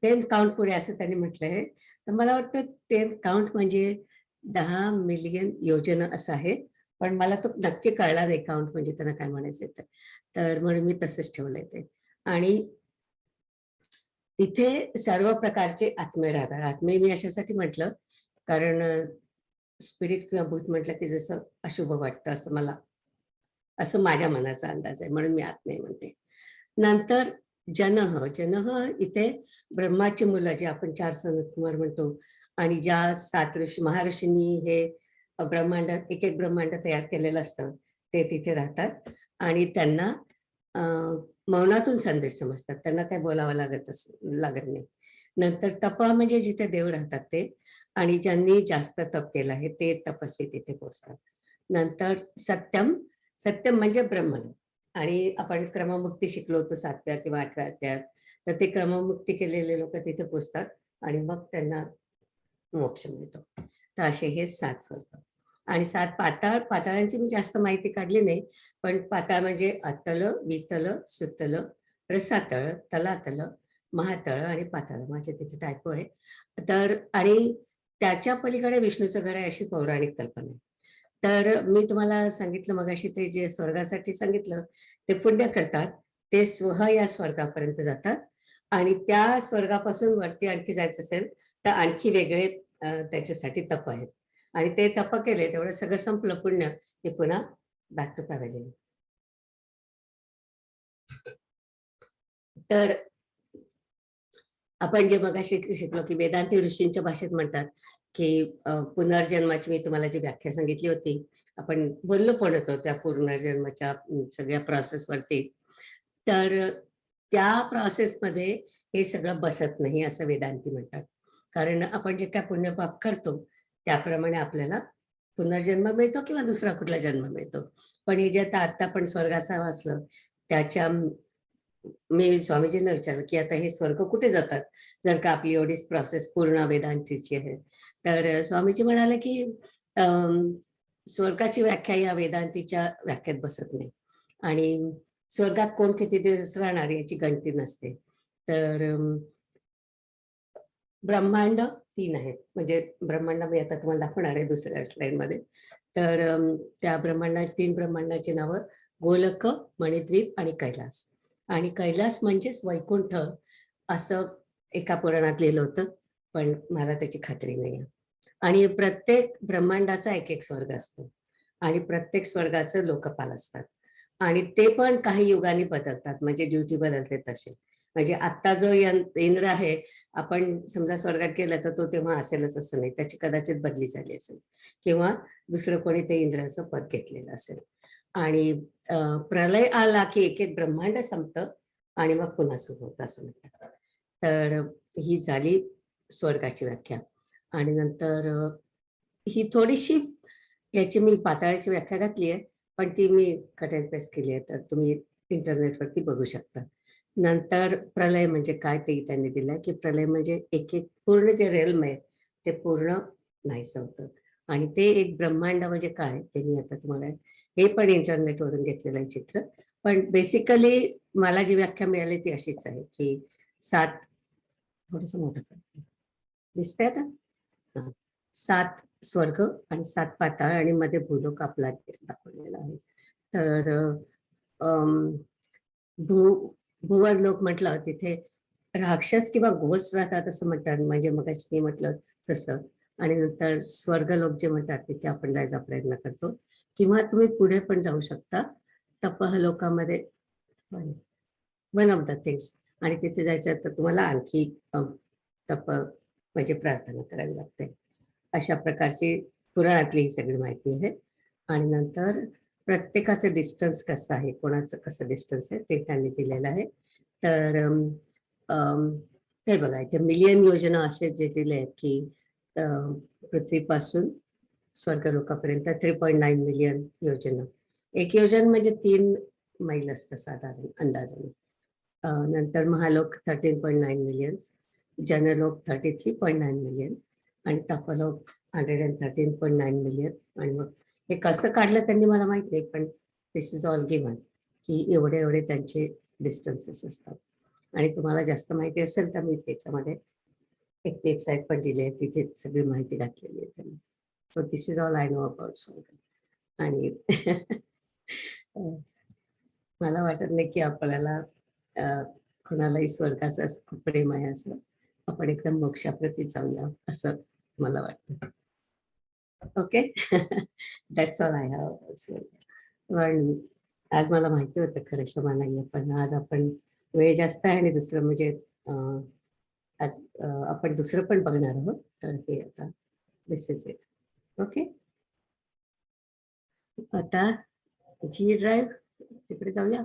10 काउंट पुढे असं त्यांनी म्हटलंय. तर मला वाटतं 10 काउंट म्हणजे 10 मिलियन योजन असं आहे, पण मला तो नक्की कळला नाही काउंट म्हणजे त्यांना काय म्हणायचं तर म्हणून मी तसंच ठेवलंय ते. आणि तिथे सर्व प्रकारचे आत्मे राहतात. आत्मे मी अशासाठी म्हटलं कारण स्पिरिट किंवा भूत म्हटलं की जसं अशुभ वाटतं असं माझ्या मनाचा अंदाज आहे, म्हणून मी आत्मे म्हणते. नंतर जनः. जनः इथे ब्रह्माची मुलं जे आपण 4 सनत कुमार म्हणतो आणि ज्या 7 ऋषी महर्षींनी हे ब्रह्मांड एक एक ब्रह्मांड तयार केलेलं असतं ते तिथे राहतात. आणि त्यांना मौनातून संदेश समजतात, त्यांना काही बोलावं लागत नाही. नंतर तप म्हणजे जिथे देव राहतात ते, आणि ज्यांनी जास्त तप केलं आहे ते तपस्वी तिथे पोहोचतात. नंतर सत्यम. सत्यम म्हणजे ब्रह्मन. आणि आपण क्रममुक्ती शिकलो होतो 7व्या किंवा 8व्या अध्यायात, तर ते क्रममुक्ती केलेले लोक तिथे पोचतात आणि मग त्यांना मोक्ष मिळतो. तर असे हे 7 स्वर्ग. आणि 7 पाताळ. पाताळांची मी जास्त माहिती काढली नाही, पण पाताळ म्हणजे अतल, वितल, सुतल, रसातळ, तलातल, महातळ आणि पाताळ. माझे तिथे टायपो आहे. तर आणि त्याच्या पलीकडे विष्णूचं घर आहे अशी पौराणिक कल्पना आहे. तर मी तुम्हाला सांगितलं मगाशी ते जे स्वर्गासाठी सांगितलं ते पुण्य करतात ते स्वः या स्वर्गापर्यंत जातात. आणि त्या स्वर्गापासून वरती आणखी जायचं असेल तर आणखी वेगळे त्याच्यासाठी तप आहेत. आणि ते तप केले तेवढं सगळं संपलं पुण्य ते पुन्हा बॅक टू पॅव्हेलियन. तर आपण जे मगाशी शिकलो की वेदांती ऋषींच्या भाषेत म्हणतात की पुनर्जन्माची मी तुम्हाला जी व्याख्या सांगितली होती, आपण बोललो पण होतो त्या पुनर्जन्माच्या सगळ्या प्रोसेसवरती. तर त्या प्रोसेसमध्ये हे सगळं बसत नाही असं वेदांती म्हणतात. कारण आपण जे काय पुण्यपाप करतो त्याप्रमाणे आपल्याला पुनर्जन्म मिळतो किंवा दुसरा कुठला जन्म मिळतो. पण हे जे आता आपण स्वर्गाचा वाचलं त्याच्या मी स्वामीजींना विचारलं की आता हे स्वर्ग कुठे जातात जर का आपली एवढीच प्रोसेस पूर्ण वेदांतीची आहे. तर स्वामीजी म्हणाले की स्वर्गाची व्याख्या या वेदांतीच्या व्याख्यात बसत नाही. आणि स्वर्गात कोण किती दिवस राहणार याची गणती नसते. तर ब्रह्मांड 3 आहेत. म्हणजे ब्रह्मांड मी आता तुम्हाला दाखवणार आहे दुसऱ्या स्लाइडमध्ये. तर त्या 3 ब्रह्मांडाची नावं गोलक, मणिद्वीप आणि कैलास. आणि कैलास म्हणजेच वैकुंठ असं एका पुराणात लिहिलं होतं, पण मला त्याची खात्री नाही आहे. आणि प्रत्येक ब्रह्मांडाचा एक एक स्वर्ग असतो आणि प्रत्येक स्वर्गाचं लोकपाल असतात आणि ते पण काही युगांनी बदलतात, म्हणजे ड्युटी बदलते तसे. म्हणजे आत्ता जो इंद्र आहे, आपण समजा स्वर्गात गेलं तर तो तेव्हा असेलच असं नाही, त्याची कदाचित बदली झाली असेल किंवा दुसरं कोणी ते इंद्राचं पद घेतलेलं असेल. आणि प्रलय आला की एक एक ब्रह्मांड संपतं आणि मग पुन्हा सुरू होतं असं म्हणतात. तर ही झाली स्वर्गाची व्याख्या. आणि नंतर ही थोडीशी याची मी पाताळाची व्याख्या घातली आहे, पण ती मी कट अँड पेस्ट केली आहे, तर तुम्ही इंटरनेटवरती बघू शकता. नंतर प्रलय म्हणजे काय ते त्यांनी दिलंय, की प्रलय म्हणजे एक एक पूर्ण जे रेल्म आहे ते पूर्ण नाहीसं होतं. आणि ते एक ब्रह्मांड म्हणजे काय ते मी आता तुम्हाला हे पण इंटरनेटवरून घेतलेलं आहे चित्र. पण बेसिकली मला जी व्याख्या मिळाली ती अशीच आहे, की 7 थोडंसं मोठं करते. दिसतंय आता? हां. 7 स्वर्ग आणि 7 पाताळ आणि मध्ये भूलोक आपला दाखवलेला आहे. तर अं, भुवर लोक म्हटलं तिथे राक्षस किंवा घोष राहतात असं म्हणतात, म्हणजे मगाशी मी म्हटलं तसं. आणि नंतर स्वर्ग लोक जे म्हणतात तिथे आपण जायचा प्रयत्न करतो किंवा तुम्ही पुढे पण जाऊ शकता. तपह लोकामध्ये वन ऑफ द थिंग्स, आणि तिथे जायचं तर तुम्हाला आणखी तप म्हणजे प्रार्थना करावी लागते. अशा प्रकारची पुराणातली ही सगळी माहिती आहे. आणि नंतर प्रत्येकाचं डिस्टन्स कसं आहे, कोणाचं कसं डिस्टन्स आहे ते त्यांनी दिलेलं आहे. तर हे बघा इथे मिलियन योजना असे जे दिले आहेत की पृथ्वीपासून स्वर्गलोकापर्यंत 3.9 मिलियन योजना. एक योजना म्हणजे 3 मैल असतं साधारण अंदाजाने. नंतर महालोक 13.9 मिलियन, जनलोक 33.9 मिलियन आणि तपलोक 113.9 मिलियन. आणि मग हे कसं काढलं त्यांनी मला माहित नाही, पण दिस इज ऑल गिव्हन की एवढे एवढे त्यांचे डिस्टन्सेस असतात. आणि तुम्हाला जास्त माहिती असेल तर मी त्याच्यामध्ये एक वेबसाईट पण दिली आहे, तिथे सगळी माहिती घातलेली आहे त्यांनी. So this is all I know about स्वर्ग. आणि मला वाटत नाही की आपल्याला कोणालाही स्वर्गाचं खूप प्रेम आहे असं. आपण एकदम मोक्षाप्रती जाऊया असं मला वाटतं. Okay. That's all I have about स्वर्ग. पण आज मला माहिती होतं खरं क्षमा नाहीये, पण आज आपण वेळ जास्त आहे आणि दुसरं म्हणजे आज आपण दुसरं पण बघणार आहोत. तर हे आता दिस इज इट. ओके. आता जी ड्राईव्ह तिकडे जाऊया.